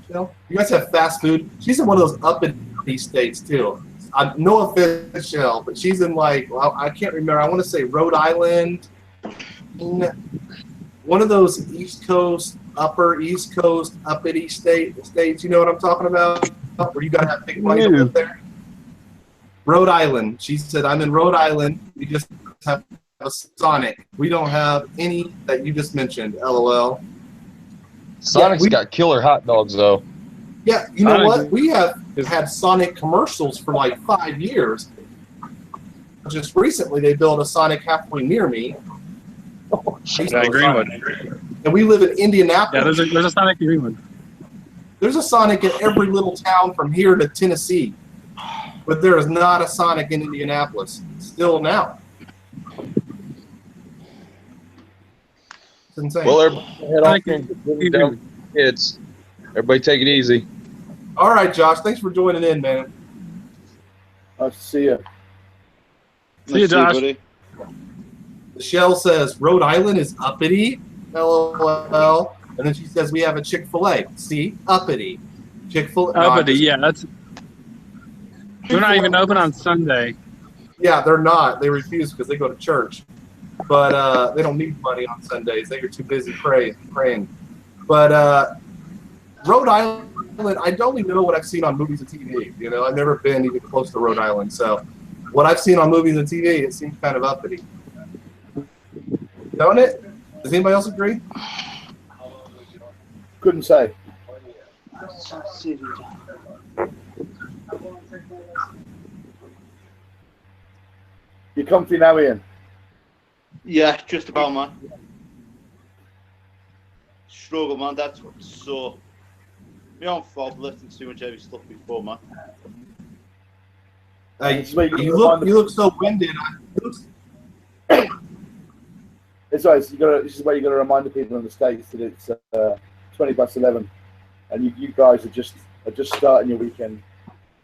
You guys have fast food? She's in one of those uppity states too. No offense, Shell, but she's in like, well, I can't remember. I want to say Rhode Island. One of those upper East Coast uppity states. You know what I'm talking about? Where you gotta have big money to live there. Rhode Island. She said, I'm in Rhode Island. We just have a Sonic. We don't have any that you just mentioned. LOL. Sonic's got killer hot dogs though. Yeah, you know what? We have had Sonic commercials for like 5 years. Just recently, they built a Sonic halfway near me. Yeah, Greenwood. And we live in Indianapolis. Yeah, there's a Sonic in Greenwood. There's a Sonic in every little town from here to Tennessee. But there is not a Sonic in Indianapolis. Still now. It's insane. Well, everybody take it easy. All right, Josh. Thanks for joining in, man. Nice to see you. See you, Josh. buddy. Michelle says Rhode Island is uppity. LOL. And then she says we have a Chick-fil-A. See? Uppity. Chick-fil-A. Uppity, yeah. They're not even open on Sunday. Yeah, they're not. They refuse because they go to church. But they don't need money on Sundays. They are too busy praying. But Rhode Island, I don't even know what I've seen on movies and TV. You know, I've never been even close to Rhode Island. So what I've seen on movies and TV, it seems kind of uppity. Don't it? Does anybody else agree? Couldn't say. You comfy now, Ian? Yeah, just about, man. Struggle, man. That's what's so. Me on fault lifting too much heavy stuff before, man. You look so winded. It's right. This is where you got to remind the people in the States that it's 11, and you guys are just starting your weekend.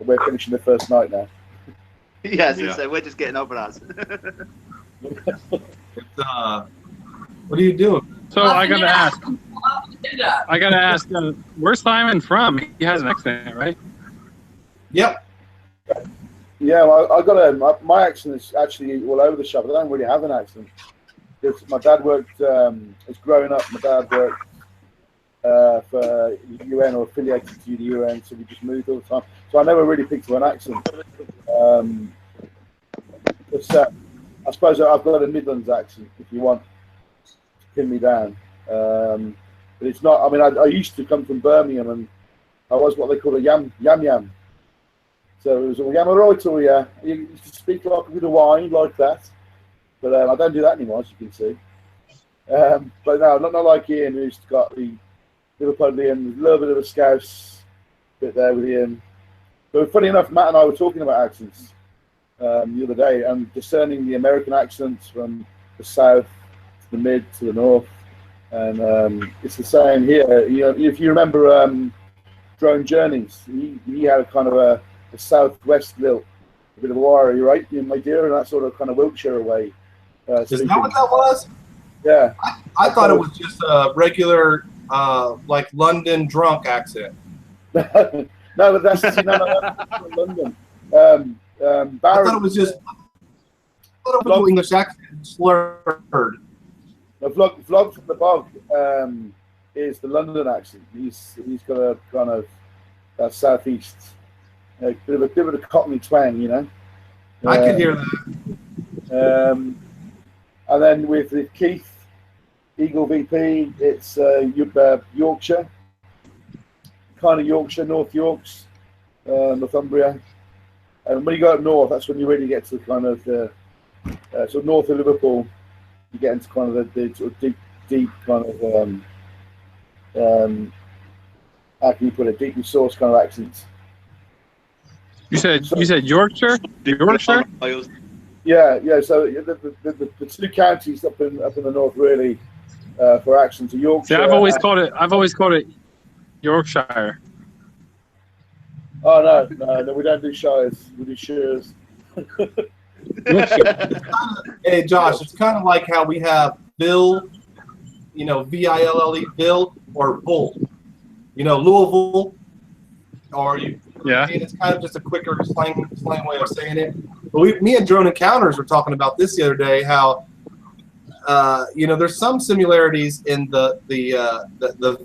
We're finishing the first night now. Yes, yeah. So we're just getting over us. What are you doing? So I gotta ask, where's Simon from? He has an accent, right? Yep. Yeah, well, I got my accent is actually all over the shop. I don't really have an accent. My dad worked, as growing up, my dad worked for UN or affiliated to the UN, so we just moved all the time. So I never really picked up an accent. I suppose I've got a Midlands accent, if you want to pin me down. But it's not, I mean, I used to come from Birmingham, and I was what they call a yam. So it was all yam right, or yeah. You used to speak like a bit of wine, like that. But I don't do that anymore, as you can see. But no, not like Ian, who's got the Liverpudlian, a little bit of a Scouse bit there with Ian. But funny enough, Matt and I were talking about accents the other day, and discerning the American accents from the south to the mid to the north. And it's the same here. You know, if you remember Drone Journeys, he had a kind of a southwest lilt, a bit of a wiry, right, my dear, and that sort of kind of Wiltshire way. Is that what that was? Yeah. I thought it was just a regular, like London drunk accent. No, but that's that's from London. I thought it was just a little English accent slurred. The vlog from the bog is the London accent. He's got a kind of southeast, bit of a Cockney twang, you know. I could hear that. And then with Keith, Eagle VP, it's Yorkshire, kind of Yorkshire, North Yorks, Northumbria. And when you go up north, that's when you really get to kind of sort of north of Liverpool. You get into kind of the sort of deep kind of how can you put it, deeply sourced kind of accents. You said Yorkshire? Yorkshire? Yeah. So the two counties up in the north really for accents are Yorkshire. See, I've always called it Yorkshire. Oh no, we don't do shires. We do shires. Hey Josh, it's kind of like how we have Bill, you know, Ville, Bill, or Bull, you know, Louisville, or you. Yeah. I mean, it's kind of just a quicker slang way of saying it. But me and Drone Encounters were talking about this the other day. How you know, there's some similarities in the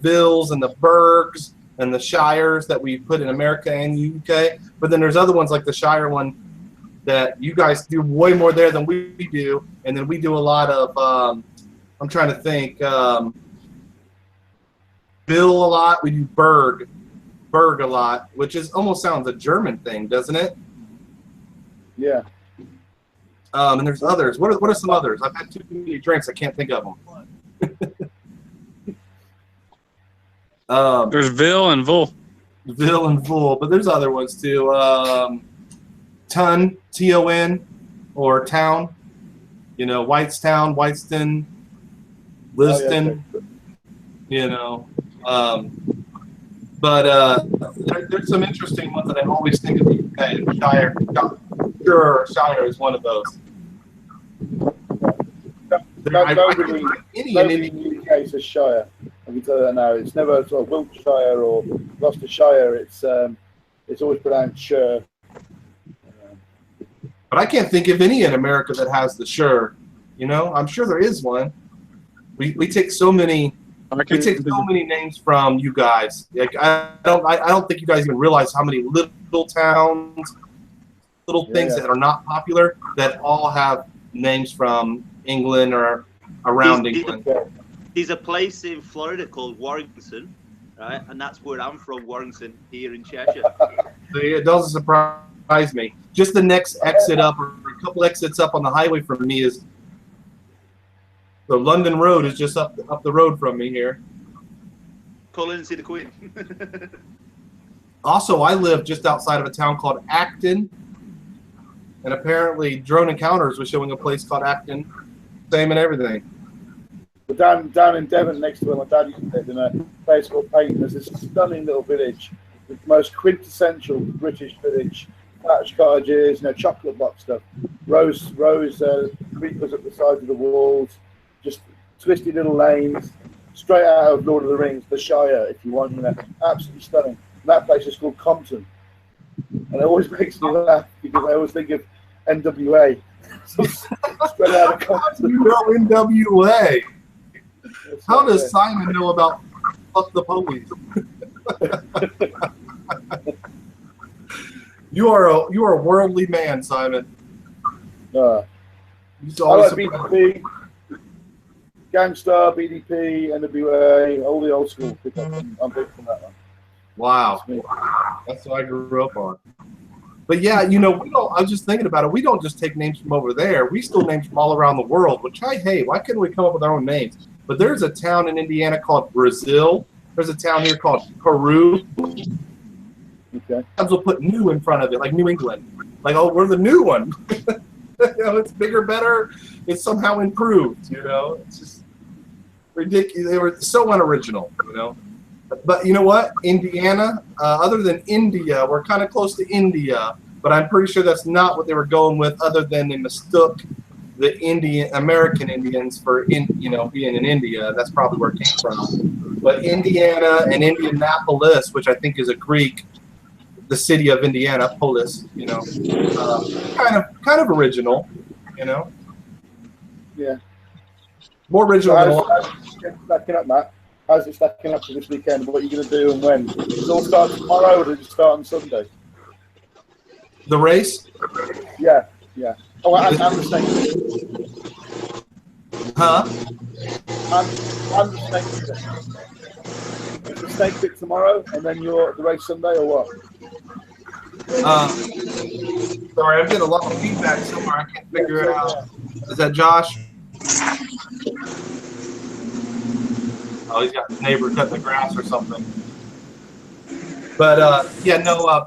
villes and the burgs and the shires that we put in America and UK, but then there's other ones like the Shire one that you guys do way more there than we do, and then we do a lot of I'm trying to think Bill a lot. We do Berg a lot, which is almost sounds a German thing, doesn't it? Yeah. And there's others. What are some others? I've had too many drinks. I can't think of them. There's Ville and Vull. Ville and Vull, but there's other ones too. Ton, T-O-N, or town. You know, Whitestown, Whiteston, Liston. Oh, yeah. You know, but there's some interesting ones that I always think of the UK. Shire, sure, Shire is one of those. Nobody in the UK says Shire. I can tell you that now. It's never sort of Wiltshire or Gloucestershire. It's always pronounced Shire. But I can't think of any in America that has the sure. You know, I'm sure there is one. We take so many. We take so many names from you guys. Like I don't think you guys even realize how many little towns, little things that are not popular that all have names from England or around England. There's a place in Florida called Warrington, right? And that's where I'm from, Warrington, here in Cheshire. It doesn't surprise me. Just the next exit up, or a couple exits up on the highway from me is the London Road is just up the road from me here. Call in and see the Queen. Also, I live just outside of a town called Acton, and apparently Drone Encounters was showing a place called Acton, same and everything. But down in Devon, next to where my dad used to live, in a place called Payton, there's this stunning little village, the most quintessential British village. Thatched cottages, you know, chocolate box stuff, rose creepers at the sides of the walls, just twisty little lanes, straight out of Lord of the Rings, the Shire, if you want, you know, absolutely stunning. And that place is called Compton, and it always makes me laugh because I always think of NWA. So straight out of Compton. You know NWA. How does Simon know about Fuck the Police? You are a worldly man, Simon. I like BDP, Gangstar, BDP, NWA, all the old school pickup. I'm big from that one. Wow, that's what I grew up on. But yeah, you know, I was just thinking about it. We don't just take names from over there. We steal names from all around the world, which I hate. Why couldn't we come up with our own names? But there's a town in Indiana called Brazil. There's a town here called Peru. Okay. Sometimes we'll put new in front of it, like New England. Like, oh, we're the new one. You know, it's bigger, better. It's somehow improved, you know. It's just ridiculous. They were so unoriginal, you know. But you know what? Indiana, other than India, we're kind of close to India. but I'm pretty sure that's not what they were going with, other than they mistook the American Indians for being in India. That's probably where it came from. But Indiana and Indianapolis, which I think is a Greek, the city of Indiana, polis, kind of original, Yeah. more original than a lot. How's it stacking up, Matt? How's it stacking up for this weekend? What are you going to do and when? Does it all start tomorrow or does it start on Sunday? The race? Yeah. Oh, I'm the snake. Huh? I'm the snake. Is the snake pit tomorrow and then the race Sunday or what? Sorry, I'm getting a lot of feedback somewhere. I can't figure it out. Is that Josh? Oh, he's got the neighbor cutting the grass or something. But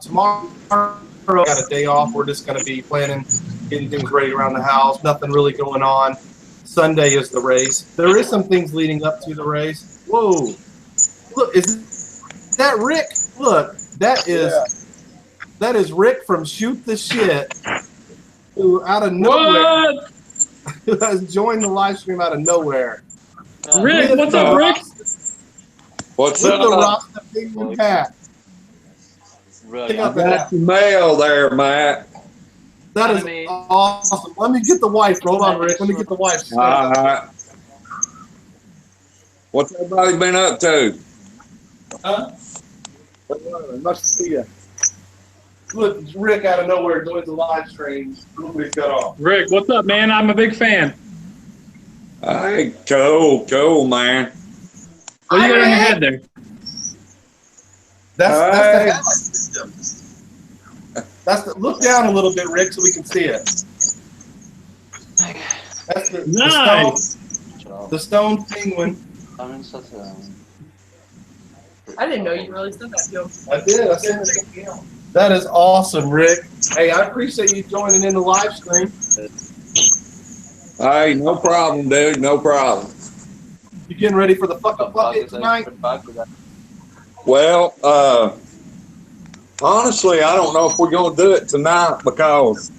tomorrow I got a day off. We're just going to be planning, getting things ready around the house. Nothing really going on. Sunday is the race. There is some things leading up to the race. Whoa! Look, is that Rick? Look, that is Rick from Shoot the Shit, who out of nowhere who has joined the live stream out of nowhere. Rick, what's up, Rick? What's With up? the Rasta penguin hat. Really? Pick up I got the mail there, Matt. That is awesome. Let me get the wife. Hold on, Rick. Let me get the wife. All right. What's everybody been up to? Huh? Nice to see you. Look, Rick out of nowhere joins the live stream. Look what he's got on. Rick, what's up, man? I'm a big fan. Hey, cool, man. What do you got on your head there? That's the look down a little bit, Rick, so we can see it. That's the stone penguin. I didn't know you really said that, Joe. I did. I said it. That is awesome, Rick. Hey, I appreciate you joining in the live stream. Hey, no problem, dude. No problem. You getting ready for the fucking bucket tonight? Well, honestly, I don't know if we're going to do it tonight because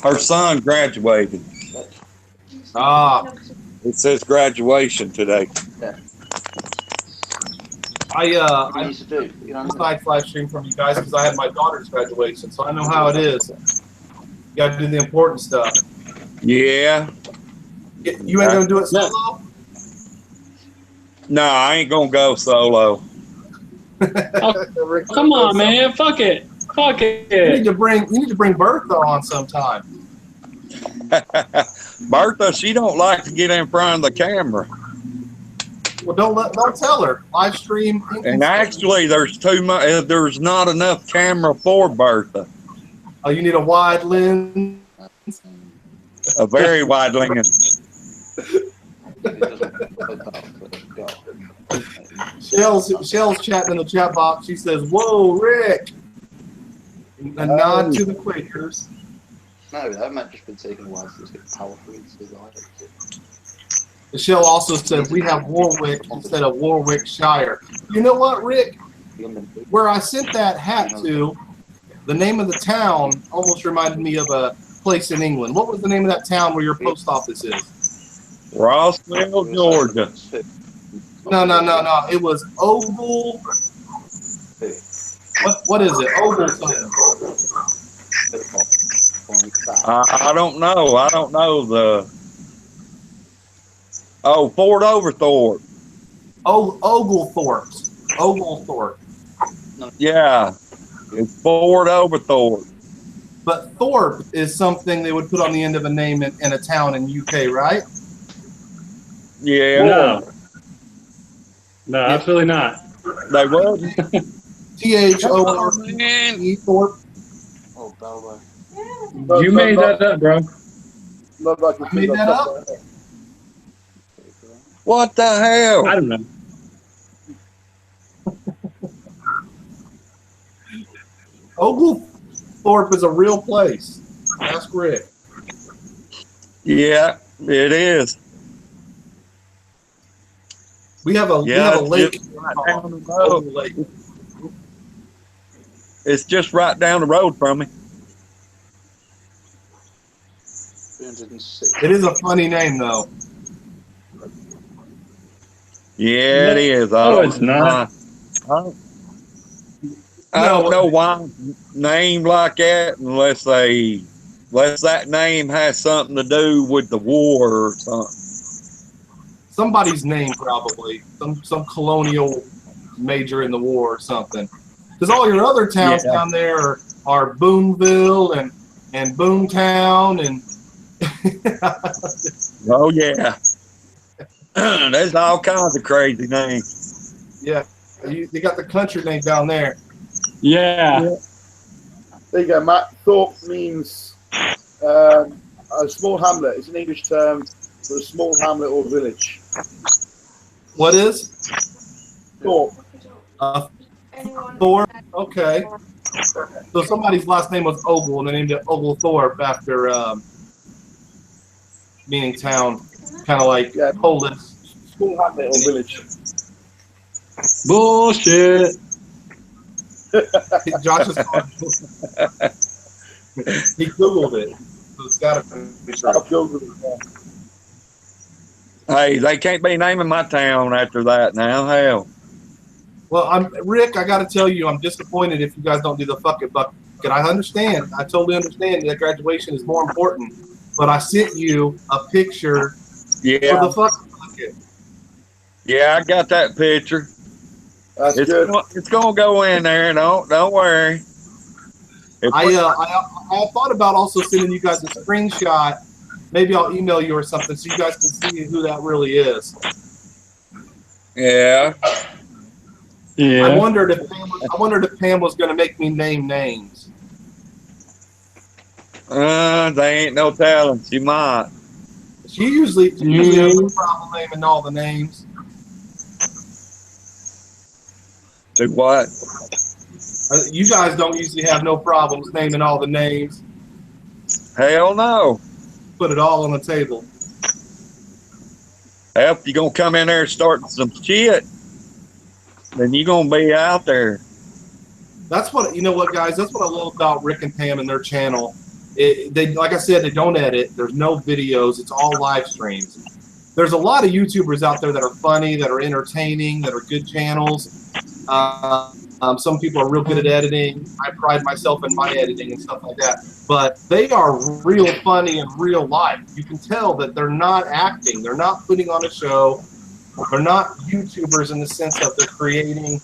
our son graduated. It says graduation today. I besides live stream from you guys because I had my daughter's graduation, so I know how it is. You got to do the important stuff. Yeah. You ain't gonna do it solo? No, I ain't gonna go solo. Oh, come on, man. Fuck it. You need to bring Bertha on sometime. Bertha, she don't like to get in front of the camera. Well, don't tell her. Live stream. And actually, there's there's not enough camera for Bertha. Oh, you need a wide lens. A very wide lens. Shell's chatting in the chat box. She says, "Whoa, Rick!" A nod to the Quakers. No, that might just been taken a while to get powerful. Michelle also said we have Warwick instead of Warwickshire. You know what, Rick? Where I sent that hat to, the name of the town almost reminded me of a place in England. What was the name of that town where your post office is? Rossville, Georgia. No. It was Ogle. What is it? Ogle something. I don't know. I don't know the. Oh, Fort Overthorpe. Oglethorpe. Yeah, it's Fort Overthorpe. But Thorpe is something they would put on the end of a name in a town in UK, right? Yeah. No, absolutely not. They would. THORPE. Thorpe. Oh, Belbo. You made that up, bro. I made that up? What the hell? I don't know. Oglethorpe is a real place. Ask Rick. Yeah, it is. We have a lake. Right down the road. It's just right down the road from me. 306. It is a funny name, though. Yeah, it is. No, it's not. I don't know why it's named like that unless that name has something to do with the war or something. Somebody's name, probably. Some colonial major in the war or something. Because all your other towns down there are Boonville and Boomtown and. Oh yeah. There's all kinds of crazy names. Yeah, they got the country name down there. Yeah. There you go, Matt. Thorpe means a small hamlet. It's an English term for a small hamlet or village. What is? Thorpe. Thorpe. Okay. So somebody's last name was Ogle, and they named it Oglethorpe after meaning town, kind of like Polish. Small hamlet or village. Bullshit. Josh is he Googled it, so it's got to be true. Hey, they can't be naming my town after that now. Hell. Well, Rick. I got to tell you, I'm disappointed if you guys don't do the fuck it bucket. I understand. I totally understand that graduation is more important. But I sent you a picture for the fuck bucket. Yeah, I got that picture. That's good. It's gonna go in there. Don't worry. I thought about also sending you guys a screenshot. Maybe I'll email you or something so you guys can see who that really is. Yeah. Yeah. I wondered if Pam was going to make me name names. They ain't no telling. She might. She usually has no problem naming all the names. Do what? You guys don't usually have no problems naming all the names. Hell no. Put it all on the table. If you're going to come in there and start some shit, then you're going to be out there. That's what, you know what, guys? That's what I love about Rick and Pam and their channel. They, like I said, they don't edit. There's no videos. It's all live streams. There's a lot of YouTubers out there that are funny, that are entertaining, that are good channels. Some people are real good at editing. I pride myself in my editing and stuff like that. But they are real funny in real life. You can tell that they're not acting. They're not putting on a show. They're not YouTubers in the sense of they're creating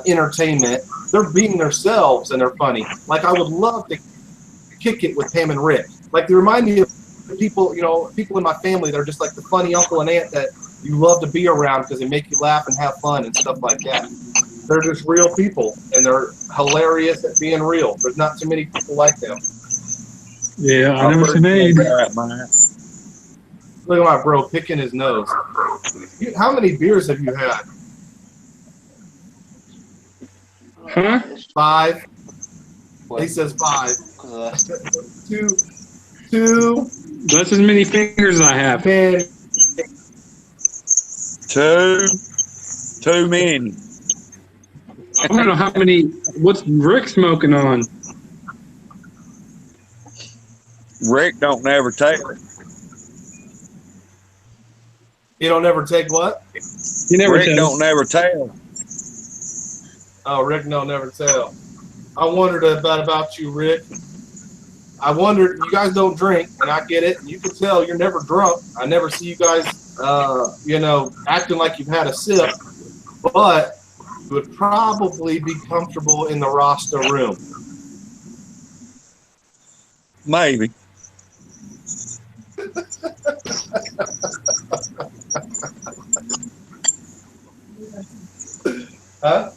entertainment. They're being themselves and they're funny. Like, I would love to kick it with Pam and Rick. Like, they remind me of people, you know, people in my family that are just like the funny uncle and aunt that you love to be around because they make you laugh and have fun and stuff like that. They're just real people, and they're hilarious at being real. There's not too many people like them. Yeah, I never seen any. Look at my bro picking his nose. How many beers have you had? Huh? 5. He says 5. 2. That's as many fingers as I have. 10. Too many. I don't know how many. What's Rick smoking on? Rick don't never take it. You don't ever take what? He never Rick tells. don't never tell. Oh, Rick don't never tell. I wondered about you, Rick. I wondered, you guys don't drink, and I get it. You can tell you're never drunk. I never see you guys, you know, acting like you've had a sip. But you would probably be comfortable in the Rasta room. Maybe. Huh?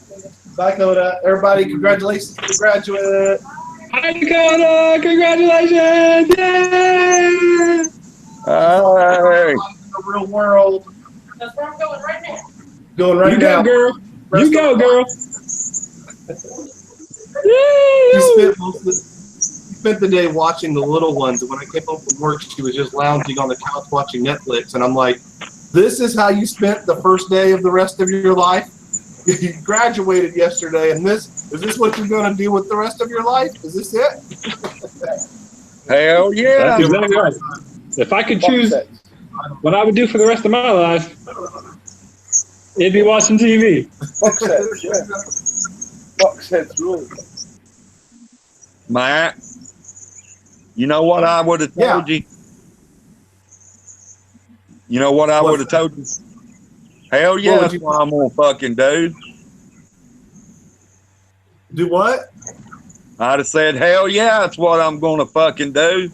Bye, Coda. Everybody, congratulations to the graduate. Hi, Dakota! Congratulations! Yay! Hey. In the real world. That's where I'm going right now. Going right You now. go, girl. You go, girl. She spent the day watching the little ones, and when I came home from work, she was just lounging on the couch watching Netflix, and I'm like, this is how you spent the first day of the rest of your life? You graduated yesterday, and is this what you're going to do with the rest of your life? Is this it? Hell yeah. That's exactly right. If I could choose what I would do for the rest of my life, it'd be watching TV. Box sets, yeah. Box sets rule. Matt, you know what I would have told you? You know what I would have told you? Hell yeah, that's what I'm gonna fucking do. Do what? I'd have said, hell yeah, that's what I'm gonna fucking do.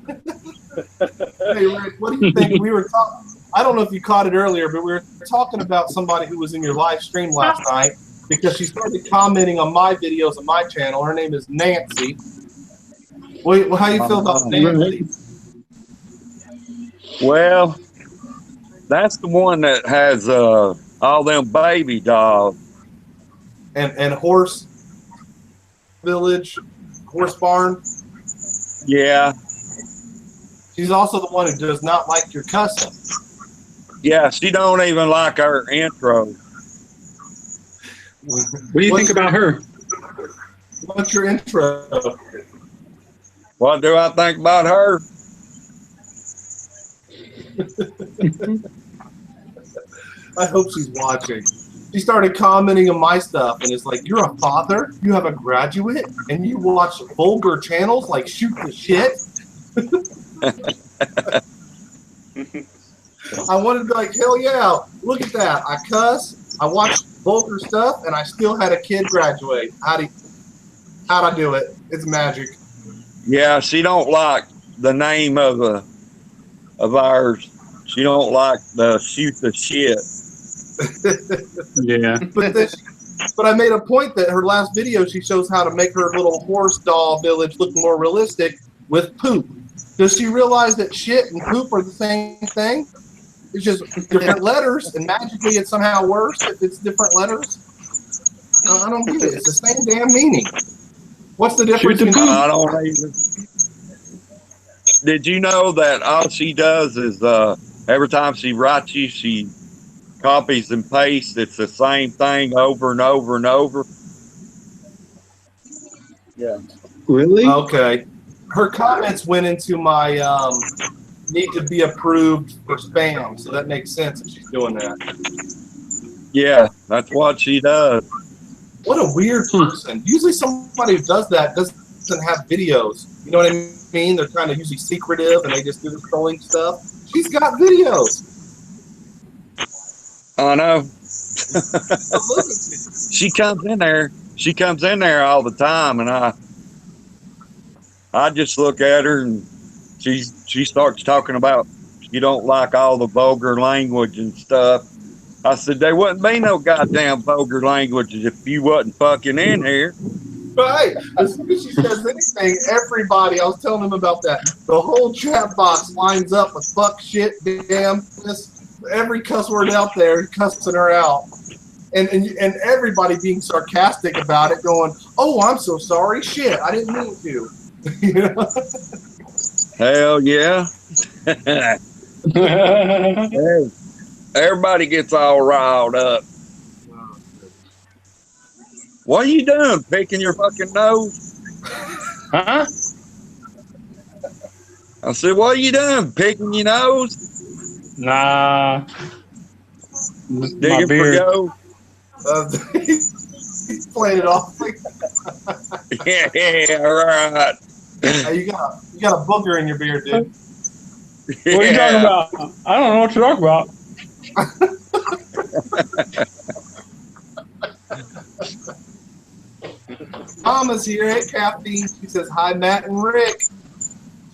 Hey, Rick, what do you think? We were talking. I don't know if you caught it earlier, but we were talking about somebody who was in your live stream last night because she started commenting on my videos on my channel. Her name is Nancy. Well, how you feel about Nancy? Well, that's the one that has all them baby dolls. And horse village, horse barn. Yeah. She's also the one who does not like your cussing. Yeah, she don't even like our intro. What do you think about her? What's your intro? What do I think about her? I hope she's watching. She started commenting on my stuff, and it's like, you're a father, you have a graduate, and you watch vulgar channels like Shoot the Shit? I wanted to be like, hell yeah, look at that. I cuss, I watch vulgar stuff, and I still had a kid graduate. How'd I do it? It's magic. Yeah, she don't like the name of ours. She don't like the Shoot the Shit. Yeah. But I made a point that her last video, she shows how to make her little horse doll village look more realistic with poop. Does she realize that shit and poop are the same thing? It's just different letters, and magically it's somehow worse if it's different letters? I don't get it. It's the same damn meaning. What's the difference? I don't even. Did you know that all she does is every time she writes you, she copies and pastes. It's the same thing over and over and over. Yeah. Really? Okay. Her comments went into my need to be approved for spam, so that makes sense if she's doing that. Yeah, that's what she does. What a weird person. Usually somebody who does that doesn't have videos. You know what I mean? They're kind of usually secretive and they just do the trolling stuff. She's got videos. I know. She comes in there. She comes in there all the time, and I just look at her, and she starts talking about you don't like all the vulgar language and stuff. I said there wouldn't be no goddamn vulgar languages if you wasn't fucking in here. But hey, as soon as she says anything, everybody, I was telling them about that, the whole chat box lines up with fuck, shit, damn, this, every cuss word out there, cussing her out. And everybody being sarcastic about it, going, oh, I'm so sorry, shit, I didn't mean to. You know? Hell yeah. Hey, everybody gets all riled up. What are you doing? Picking your fucking nose? Huh? I said, what are you doing? Picking your nose? Nah. Digging for gold? He's playing it off. Yeah, right. Hey, you got a booger in your beard, dude. What are you talking about? I don't know what you're talking about. Mama's here. Hey, Kathy. She says, hi, Matt and Rick.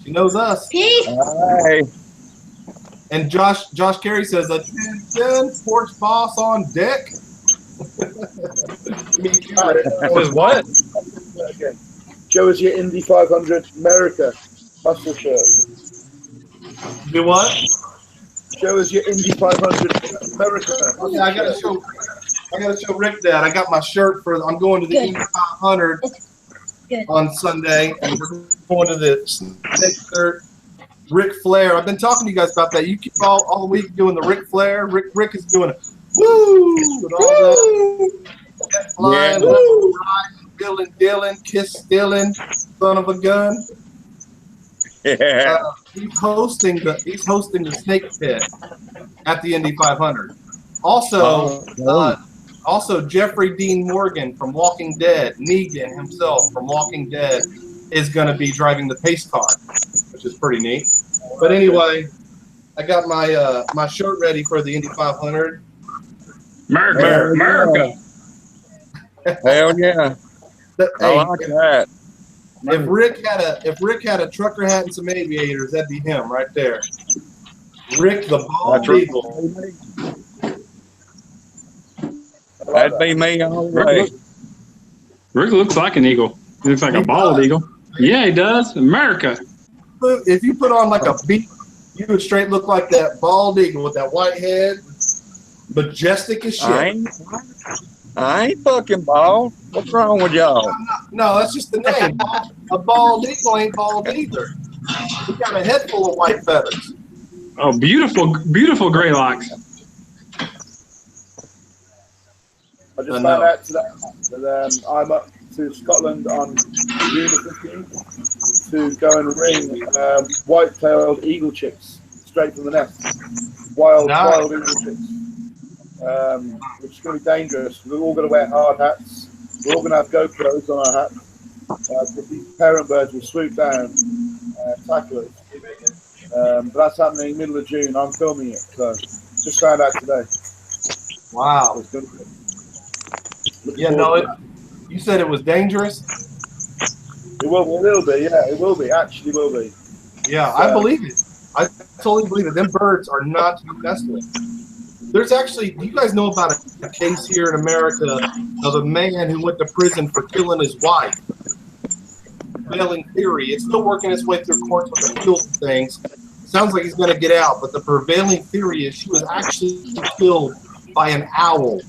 She knows us. Peace. Hi. And Josh Carey says, attention, porch boss on deck. Says what? Okay. Show us your Indy 500 America hustle shirt. Do what? Show us your Indy 500 America. Yeah, I gotta show Rick that. I got my shirt for. I'm going to the Indy 500 on Sunday, and we're going to the Snake Shirt. Ric Flair. I've been talking to you guys about that. You keep all week doing the Ric Flair. Rick is doing a woo and all that. Flying, Yeah. Dylan, kiss Dylan, son of a gun. Yeah. He's hosting the Snake Pit at the Indy 500. Also, also Jeffrey Dean Morgan from Walking Dead, Negan himself from Walking Dead, is going to be driving the pace car, which is pretty neat. But anyway, I got my my shirt ready for the Indy 500. America. Hell yeah. I like that. If Rick had a trucker hat and some aviators, that'd be him right there. Rick the Bald Eagle. That'd be me all the way. Rick looks like an eagle. He looks like a bald eagle. Yeah, he does. America. If you put on like a beat, you would straight look like that bald eagle with that white head. Majestic as shit. I ain't fucking bald. What's wrong with y'all? No, that's just the name. A bald eagle ain't bald either. He got a head full of white feathers. Oh, beautiful, beautiful gray locks. I just found out today that I'm up to Scotland on June the 15th to go and ring white-tailed eagle chicks straight from the nest. Wild eagle chicks. Which is going to be dangerous. We're all going to wear hard hats. We're all going to have GoPros on our hats. Because these parent birds will swoop down and tackle us. But that's happening middle of June. I'm filming it. So just found out today. Wow. Yeah, no, you said it was dangerous? It will be, yeah. It will be. Actually will be. Yeah, I believe it. I totally believe it. Them birds are not to be messed with. There's actually, do you guys know about a case here in America of a man who went to prison for killing his wife? Prevailing theory. It's still working its way through courts with appeal things. Sounds like he's going to get out, but the prevailing theory is she was actually killed by an owl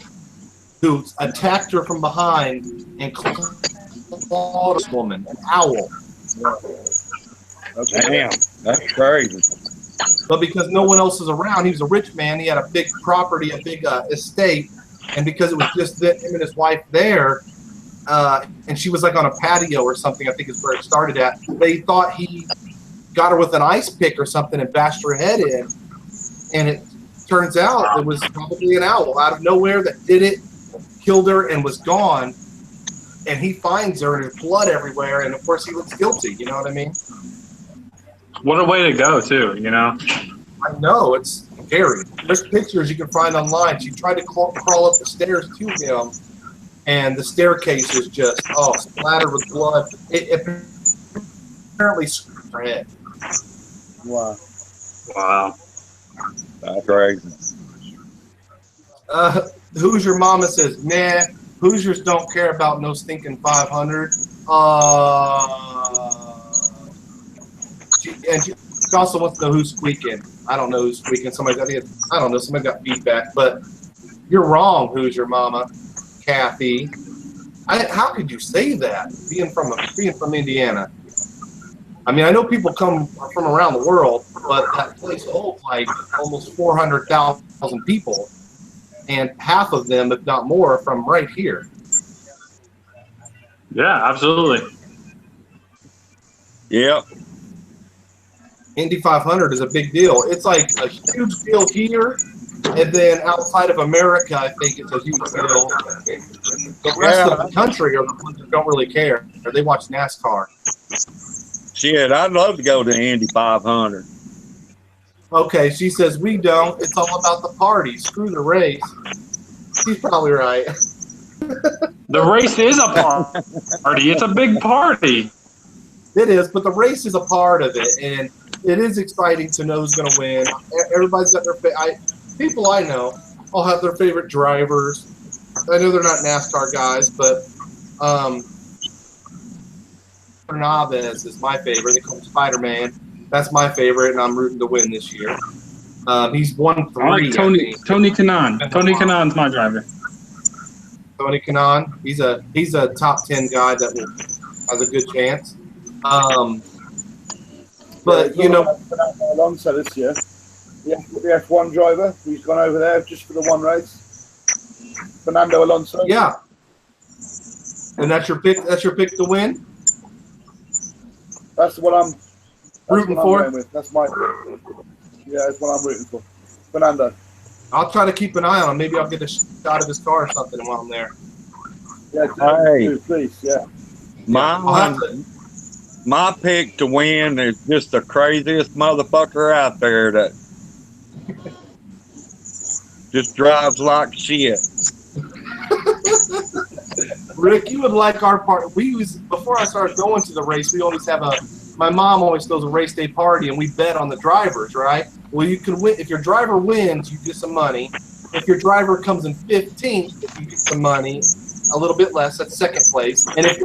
who attacked her from behind and clawed this woman, an owl. Okay. Damn, that's crazy. But because no one else is around, he was a rich man. He had a big property, a big estate, and because it was just him and his wife there, and she was like on a patio or something, I think is where it started at. They thought he got her with an ice pick or something and bashed her head in, and it turns out it was probably an owl out of nowhere that did it, killed her, and was gone. And he finds her, and there's blood everywhere, and of course he looks guilty. You know what I mean? What a way to go, too, you know? I know, it's scary. There's pictures you can find online. She tried to crawl up the stairs to him, and the staircase is just, splattered with blood. It apparently scraped her head. Wow. Wow. That's crazy. Hoosier Mama says, nah, Hoosiers don't care about no stinking 500. She also wants to know who's squeaking. I don't know who's squeaking. Somebody got feedback. But you're wrong, Hoosier Mama, Kathy. How could you say that? Being from Indiana. I mean, I know people come from around the world, but that place holds like almost 400,000 people, and half of them, if not more, are from right here. Yeah, absolutely. Yep. Indy 500 is a big deal. It's like a huge deal here, and then outside of America, I think it's a huge deal. The rest of the country are the ones that don't really care. Or they watch NASCAR. Shit, I'd love to go to Indy 500. Okay, she says we don't. It's all about the party. Screw the race. She's probably right. The race is a party. It's a big party. It is, but the race is a part of it, and it is exciting to know who's going to win. Everybody's got their people I know all have their favorite drivers. I know they're not NASCAR guys, but Naves is my favorite. They call him Spider-Man. That's my favorite, and I'm rooting to win this year. He's won 3. I like Tony Kanaan. Tony Kanaan's my driver. Tony Kanaan. He's a top 10 guy that has a good chance. But you know, Alonso this year, the F1 driver who's gone over there just for the one race, Fernando Alonso. Yeah, and that's your pick. That's your pick to win. That's what Rooting what I'm for? going with. That's my. Yeah, that's what I'm rooting for. Fernando. I'll try to keep an eye on him. Maybe I'll get a shot of his car or something while I'm there. Yeah, Hey. please. Yeah. My pick to win is just the craziest motherfucker out there that just drives like shit. Rick, you would like our part. We use before I started going to the race. We always have a. My mom always throws a race day party, and we bet on the drivers, right? Well, you can win if your driver wins, you get some money. If your driver comes in 15th, you get some money, a little bit less. That's second place. And if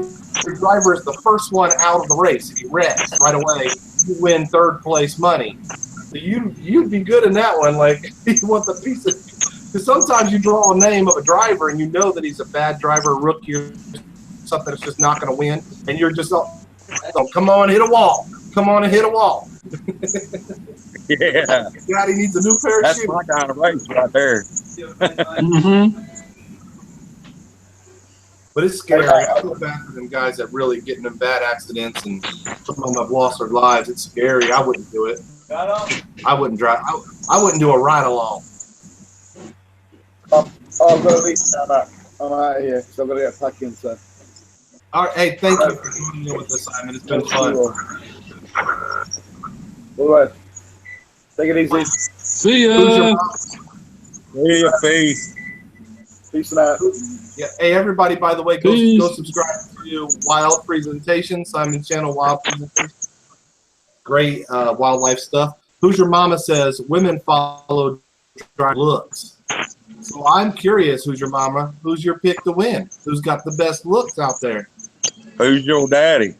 your driver is the first one out of the race, if he wrecks right away, you win third place money. So you'd be good in that one. Like you want the piece of. Because sometimes you draw a name of a driver and you know that he's a bad driver, rookie, or something that's just not going to win, and you're just oh, come on, hit a wall. Come on and hit a wall. Yeah. God, he needs a new pair of shoes. That's my kind of race right there. Mm-hmm. But it's scary. I feel bad for them guys that really get in bad accidents and some of them have lost their lives. It's scary. I wouldn't do it. I wouldn't drive. I wouldn't do a ride along. I've got to leave now. I'm out of here, so I've got to get packing. So. All right. Hey, thank you for joining me with this, Simon. It's been fun. All right. Take it easy. See ya. See ya, peace. Peace and out. Yeah. Hey, everybody, by the way, go subscribe to Wild Presentation, Simon's channel, Wild Presentation. Great wildlife stuff. Who's Your Mama says women follow dry looks. So I'm curious, who's your mama? Who's your pick to win? Who's got the best looks out there? Who's your daddy?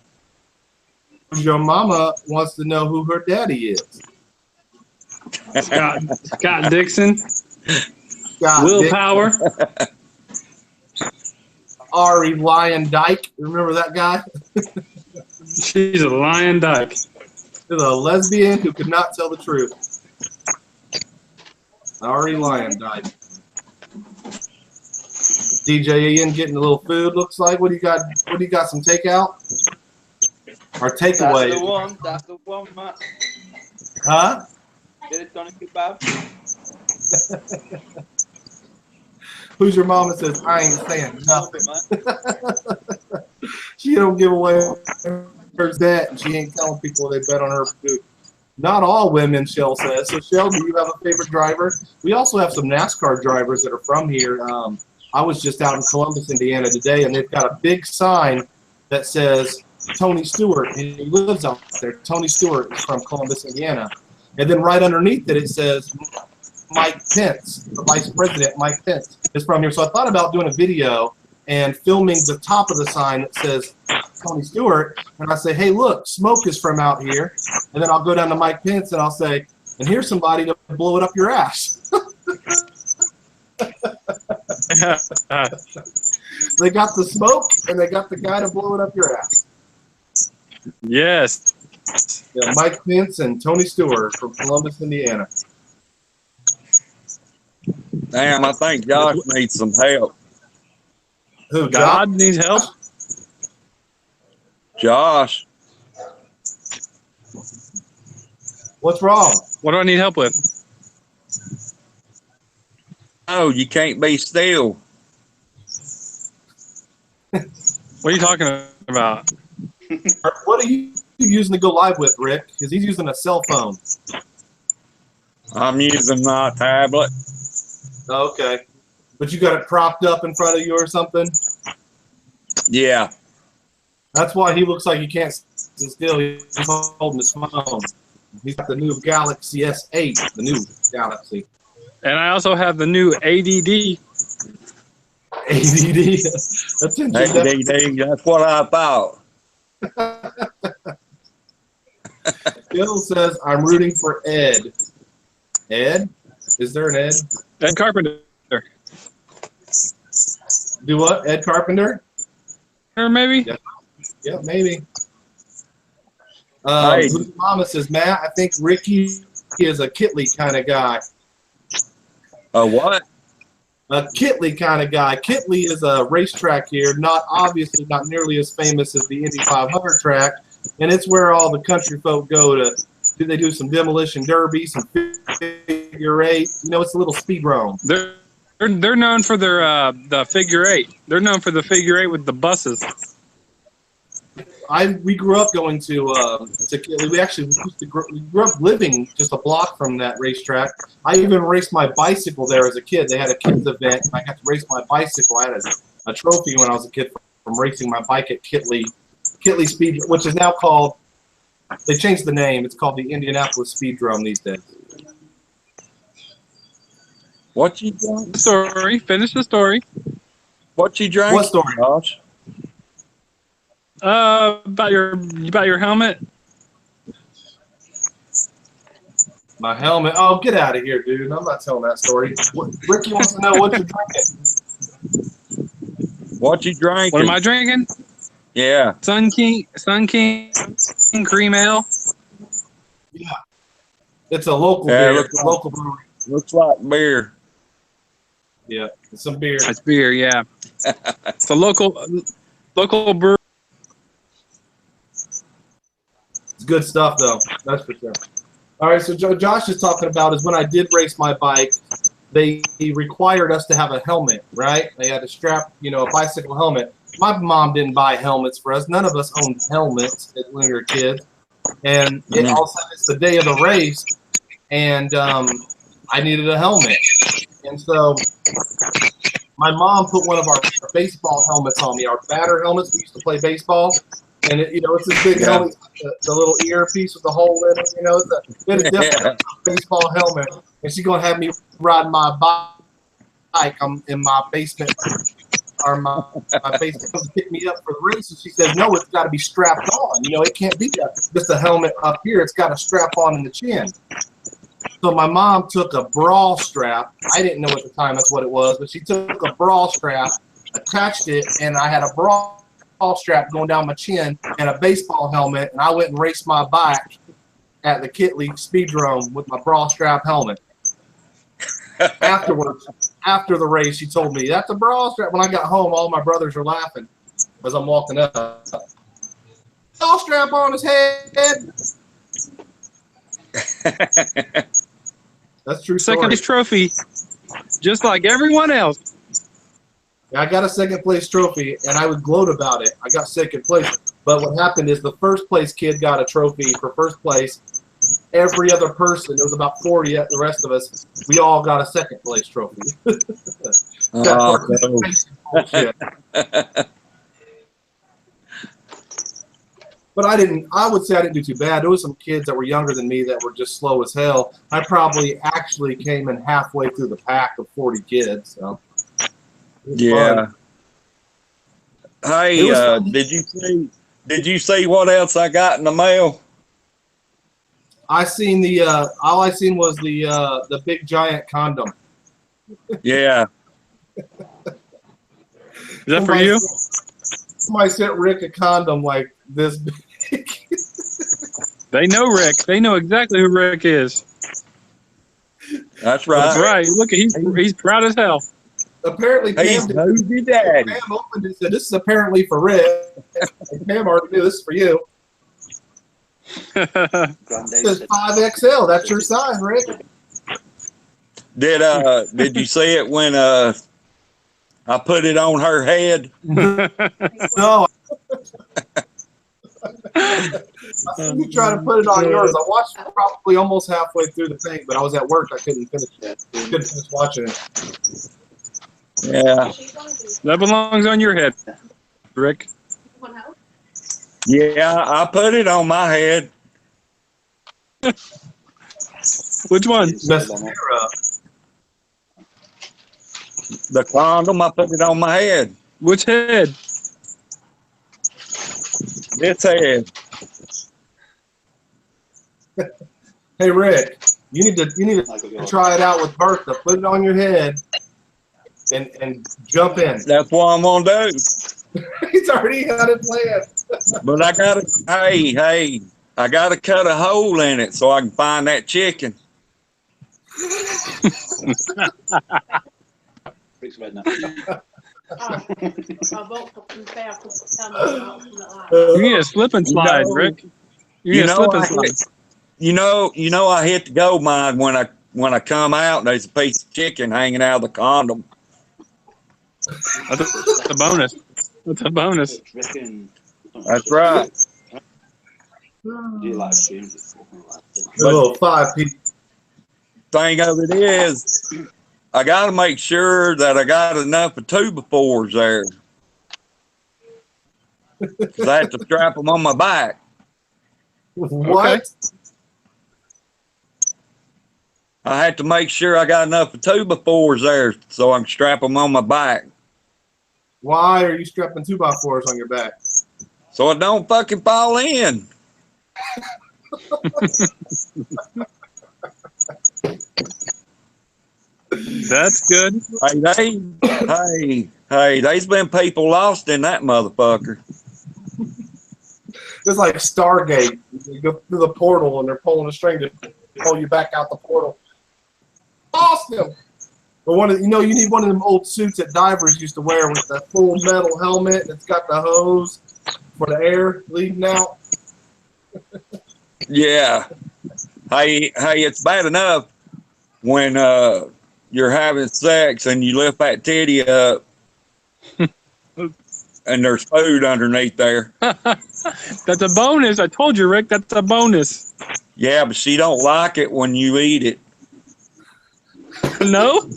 Who's your mama wants to know who her daddy is. Scott Dixon. Scott Willpower. Dixon. Ari Lion Dyke. Remember that guy? She's a lion dyke. She's a lesbian who could not tell the truth. Ari Lion Dyke. DJ Ian getting a little food, looks like. What do you got? What do you got? Some takeout? Or takeaway? That's the one, Matt. Huh? Get it done in kebab. Who's your mama says, I ain't saying nothing. She don't give away her debt, and she ain't telling people they bet on her food. Not all women, Shell says. So, Shell, do you have a favorite driver? We also have some NASCAR drivers that are from here. I was just out in Columbus, Indiana today, and they've got a big sign that says Tony Stewart. He lives out there. Tony Stewart is from Columbus, Indiana. And then right underneath it, it says Mike Pence, the Vice President, Mike Pence, is from here. So I thought about doing a video and filming the top of the sign that says Tony Stewart, and I say, hey, look, Smoke is from out here. And then I'll go down to Mike Pence and I'll say, and here's somebody to blow it up your ass. They got the smoke and they got the guy to blow it up your ass. Yes. Yeah, Mike Pence and Tony Stewart from Columbus, Indiana. Damn, I think Josh needs some help. Who, God needs help? Josh. What's wrong? What do I need help with? Oh, you can't be still. What are you talking about? What are you using to go live with, Rick? Because he's using a cell phone. I'm using my tablet. Okay. But you got it propped up in front of you or something? Yeah. That's why he looks like he can't sit still. He's holding his phone. He's got the new Galaxy S8, the new Galaxy. And I also have the new ADD. ADD. Attention. ADD, that's what I thought. Bill says, I'm rooting for Ed. Ed? Is there an Ed? Ed Carpenter. Do what? Ed Carpenter? Or maybe? Yeah, maybe. Hey. Mama says, Matt, I think Ricky is a Kitley kind of guy. A what? A Kitley kind of guy. Kitley is a racetrack here, not obviously not nearly as famous as the Indy 500 track, and it's where all the country folk go to. They do some demolition derby, some figure eight. You know, it's a little speed roam. They're known for their the figure eight. They're known for the figure eight with the buses. We grew up going to we actually we grew up living just a block from that racetrack. I even raced my bicycle there as a kid. They had a kids event, and I got to race my bicycle. I had a trophy when I was a kid from racing my bike at Kitley Speed, which is now called. They changed the name. It's called the Indianapolis Speedrome these days. What you drank? Story. Finish the story. What you drank? What story? Josh? About your helmet. My helmet. Oh, get out of here, dude! I'm not telling that story. Ricky wants to know what you're drinking. What you drinking? What am I drinking? Yeah. Sun King Cream Ale. Yeah. It's a local beer. Local brewery. Looks like beer. Yeah, it's some beer. It's beer, yeah. It's a local brewery. It's good stuff, though. That's for sure. All right, so Josh is talking about is when I did race my bike, they required us to have a helmet, right? They had to strap, a bicycle helmet. My mom didn't buy helmets for us. None of us owned helmets when we were kids. And it all of a sudden, it's the day of the race, and I needed a helmet. And so my mom put one of our baseball helmets on me, our batter helmets. We used to play baseball. And, it's this big helmet, the little earpiece with the hole in it, it's a different baseball helmet. And she's going to have me ride my bike. I'm in my basement. Or my basement comes to pick me up for the race, and she says, no, it's got to be strapped on. It can't be just a helmet up here. It's got to strap on in the chin. So my mom took a bra strap. I didn't know at the time that's what it was, but she took a bra strap, attached it, and I had a bra strap going down my chin and a baseball helmet, and I went and raced my bike at the Kitley Speedrome with my bra strap helmet. Afterwards, after the race, she told me, that's a bra strap. When I got home, all my brothers are laughing as I'm walking up. Bra strap on his head. That's true story. Second place trophy, just like everyone else. I got a second place trophy, and I would gloat about it. I got second place. But what happened is the first place kid got a trophy for first place. Every other person, there was about 40, the rest of us, we all got a second place trophy. But I would say I didn't do too bad. There was some kids that were younger than me that were just slow as hell. I probably actually came in halfway through the pack of 40 kids. So. Yeah. Fun. Hey, did you see what else I got in the mail? I seen all I seen was the big giant condom. Yeah. Is that for you? Somebody sent Rick a condom like this big. They know Rick. They know exactly who Rick is. That's right. That's right. Look, he's proud as hell. Apparently, Pam opened it and said, "This is apparently for Rick." And Pam already knew this is for you. It says 5XL. That's your size, Rick. Did you see it when I put it on her head? No. I seen you try to put it on yours. I watched probably almost halfway through the thing, but I was at work. I couldn't finish it. Couldn't finish watching it. Yeah. That belongs on your head, Rick. Yeah, I put it on my head. Which one? The condom, I put it on my head. Which head? This head. Hey Rick, you need to try it out with Bertha. Put it on your head and jump in. That's what I'm gonna do. He's already got it planned. But I gotta cut a hole in it so I can find that chicken. You need a slip and slide, Rick. You need a slip and slide. You know, I hit the gold mine when I come out. And there's a piece of chicken hanging out of the condom. That's a bonus. That's a bonus. That's right. Little 5-piece. Thing of it is, I got to make sure that I got enough of 2x4s there. 'Cause I have to strap them on my back. What? Okay. I had to make sure I got enough of 2x4s there so I can strap them on my back. Why are you strapping 2x4s on your back? So it don't fucking fall in. That's good. Hey, there's been people lost in that motherfucker. It's like Stargate. You go through the portal and they're pulling a string to pull you back out the portal. Awesome. But you need one of them old suits that divers used to wear with the full metal helmet and it's got the hose for the air leading out. Yeah. Hey, it's bad enough when you're having sex and you lift that titty up and there's food underneath there. That's a bonus. I told you, Rick, that's a bonus. Yeah, but she don't like it when you eat it. No?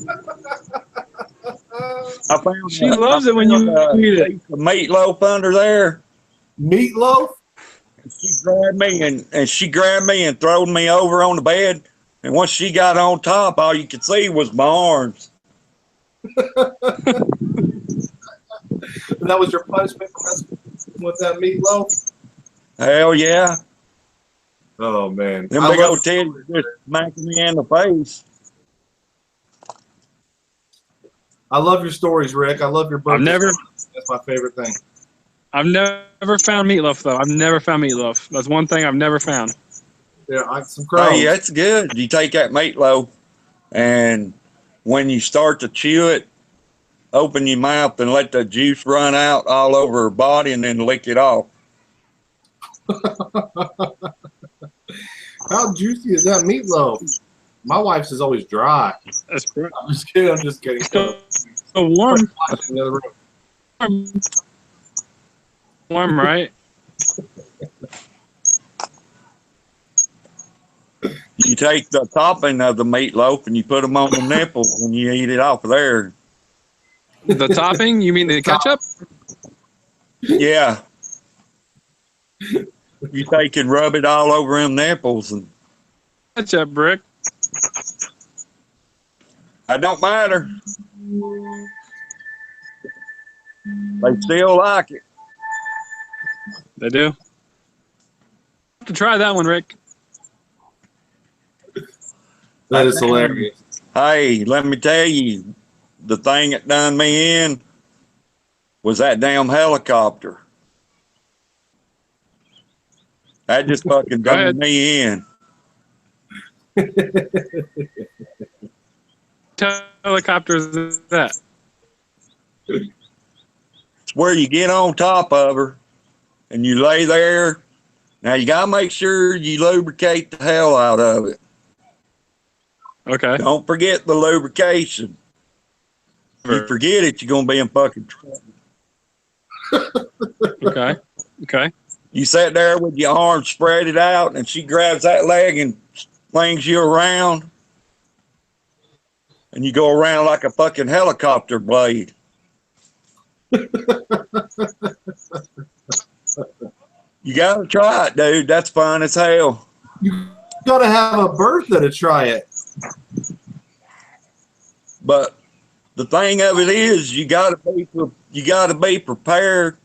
She loves it when you eat it. The meatloaf under there. Meatloaf? She grabbed me and threw me over on the bed. And once she got on top, all you could see was my arms. That was your punishment for messing with that meatloaf? Hell yeah. Oh, man. Them big old titties just smacking me in the face. I love your stories, Rick. I love your birthday. That's my favorite thing. I've never found meatloaf, though. I've never found meatloaf. That's one thing I've never found. Yeah, some crows. Hey, that's good. You take that meatloaf, and when you start to chew it, open your mouth and let the juice run out all over her body and then lick it off. How juicy is that meatloaf? My wife's is always dry. That's correct. I'm just kidding. So warm. In the other room. Warm, right? You take the topping of the meatloaf and you put them on the nipples and you eat it off of there. The topping? You mean the ketchup? Yeah. You take and rub it all over them nipples and Ketchup, Rick. it don't matter. They still like it. They do. Have to try that one, Rick. That is hilarious. Hey, let me tell you, the thing that done me in was that damn helicopter. That just fucking done me in. Helicopters is that? It's where you get on top of her and you lay there. Now you gotta make sure you lubricate the hell out of it. Okay. Don't forget the lubrication. If you forget it, you're gonna be in fucking trouble. Okay. Okay. You sat there with your arms spread it out, and she grabs that leg and flings you around, and you go around like a fucking helicopter blade. You gotta try it, dude. That's fun as hell. You gotta have a Bertha to try it. But the thing of it is, you gotta be prepared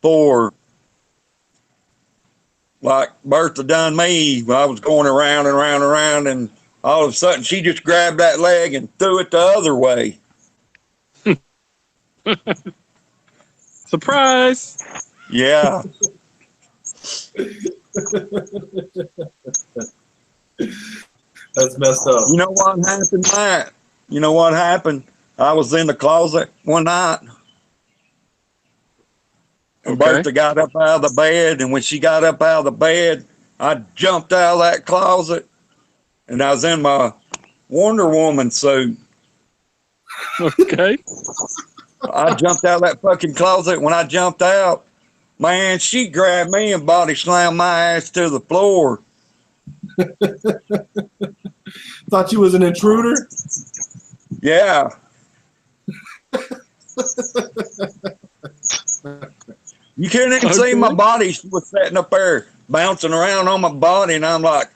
for, like Bertha done me when I was going around and around and around, and all of a sudden she just grabbed that leg and threw it the other way. Surprise! Yeah. That's messed up. You know what happened, Matt? You know what happened? I was in the closet one night. And Okay. Bertha got up out of the bed, and when she got up out of the bed, I jumped out of that closet, and I was in my Wonder Woman suit. Okay. I jumped out of that fucking closet. When I jumped out, man, she grabbed me and body slammed my ass to the floor. Thought you was an intruder? Yeah. You couldn't even see my body. She was sitting up there bouncing around on my body, and I'm like,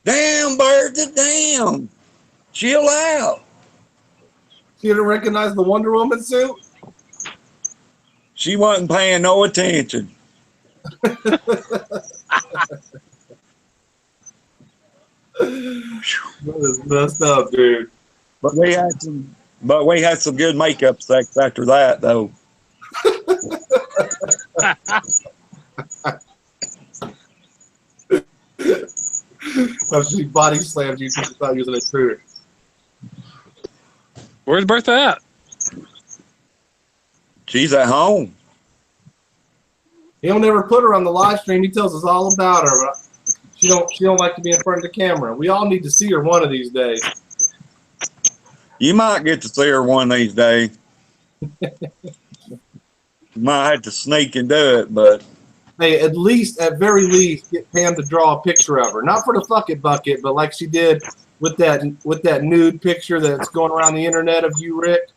damn, Bertha, damn. Chill out. She didn't recognize the Wonder Woman suit? She wasn't paying no attention. That is messed up, dude. But we had some good makeup sex after that, though. So she body slammed you because she thought you was an intruder. Where's Bertha at? She's at home. He don't ever put her on the live stream. He tells us all about her, but she don't like to be in front of the camera. We all need to see her one of these days. You might get to see her one of these days. You might have to sneak and do it, but Hey, at very least, get Pam to draw a picture of her. Not for the fuck it bucket, but like she did with that nude picture that's going around the internet of you, Rick.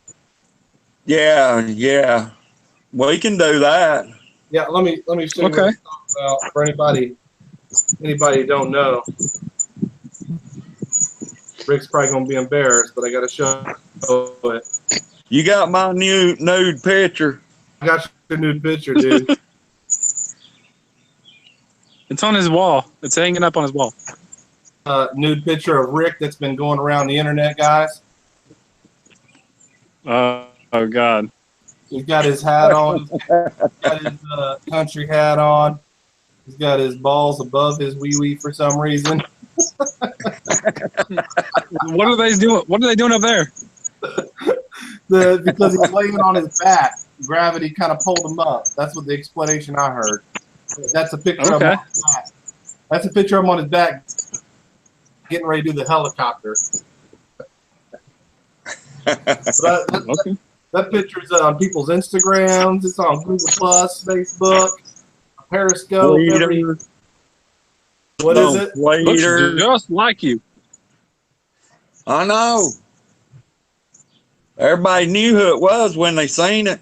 yeah. We can do that. Yeah, let me show you what I'm talking about for anybody who don't know. Rick's probably gonna be embarrassed, but I gotta show it. You got my new nude picture. I got your nude picture, dude. It's on his wall. It's hanging up on his wall. Nude picture of Rick that's been going around the internet, guys. Oh God. He's got his hat on. He's got his country hat on. He's got his balls above his wee-wee for some reason. What are they doing? What are they doing up there? Because he's laying on his back. Gravity kind of pulled him up. That's what the explanation I heard. That's a picture of him on his back. That's a picture of him on his back getting ready to do the helicopter. That picture's on people's Instagrams. It's on Google Plus, Facebook, Periscope. What is it? Looks just like you. I know. Everybody knew who it was when they seen it.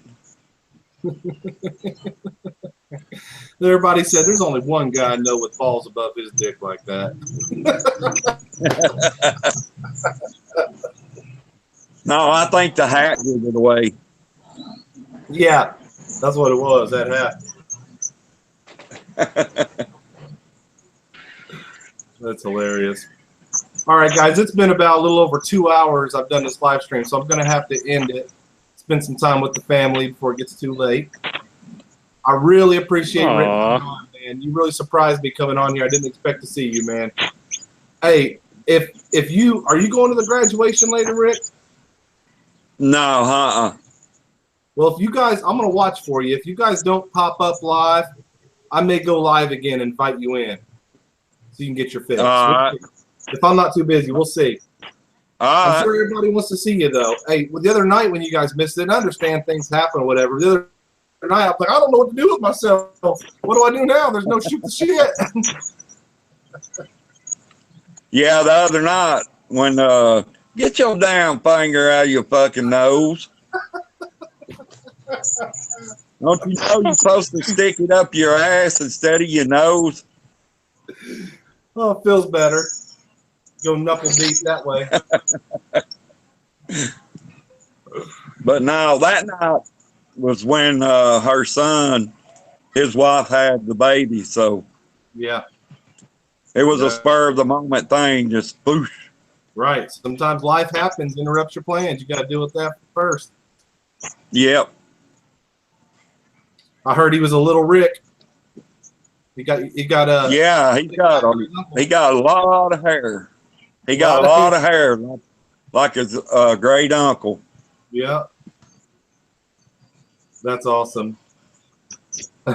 Everybody said there's only one guy I know with balls above his dick like that. No, I think the hat gave it away. Yeah, that's what it was, that hat. That's hilarious. All right, guys, it's been about a little over 2 hours I've done this live stream, so I'm going to have to end it. Spend some time with the family before it gets too late. I really appreciate Rick coming on, man. You really surprised me coming on here. I didn't expect to see you, man. Hey, if you are you going to the graduation later, Rick? No, Well, if you guys, I'm going to watch for you. If you guys don't pop up live, I may go live again and invite you in so you can get your fix. If I'm not too busy, we'll see. I'm sure everybody wants to see you, though. Hey, well, the other night when you guys missed it, I understand things happen or whatever. The other night, I was like, I don't know what to do with myself. What do I do now? There's no shoot the shit. Yeah, the other night when get your damn finger out of your fucking nose. Don't you know you're supposed to stick it up your ass instead of your nose? Oh, it feels better. Go knuckle deep that way. But no, that night was when her son, his wife had the baby, so yeah, it was a spur of the moment thing, just boosh. Right. Sometimes life happens, interrupts your plans. You got to deal with that first. Yep. I heard he was a little Rick. He got yeah, he got a lot of hair. He got a lot of hair, like his great uncle. Yeah. That's awesome.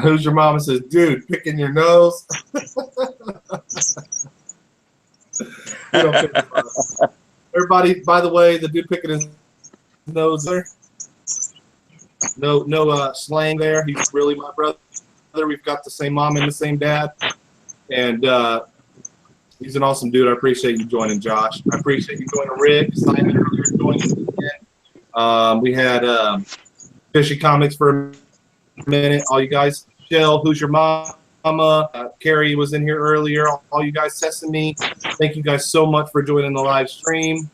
Who's your mama says, dude, picking your nose? Everybody, by the way, the dude picking his nose there. No slang there. He's really my brother. We've got the same mom and the same dad. And he's an awesome dude. I appreciate you joining, Josh. I appreciate you joining Rick. Simon earlier joining again. We had Fishy Comics for a minute. All you guys. Shell, who's your mama? Carrie was in here earlier. All you guys, Sesame. Thank you guys so much for joining the live stream.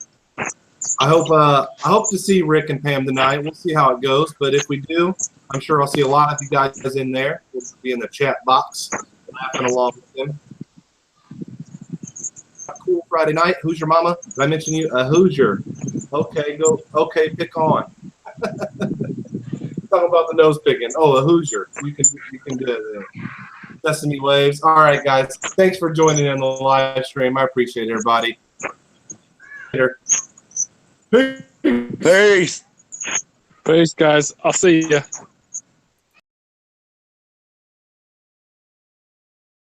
I hope to see Rick and Pam tonight. We'll see how it goes. But if we do, I'm sure I'll see a lot of you guys in there. We'll be in the chat box laughing along with them. Cool Friday night. Who's your mama? Did I mention you? A Hoosier. Okay, go. Okay, pick on. Talking about the nose picking. Oh, a Hoosier. You can do it. Sesame waves. All right, guys. Thanks for joining in the live stream. I appreciate it, everybody. Later. Peace. Peace, guys. I'll see you.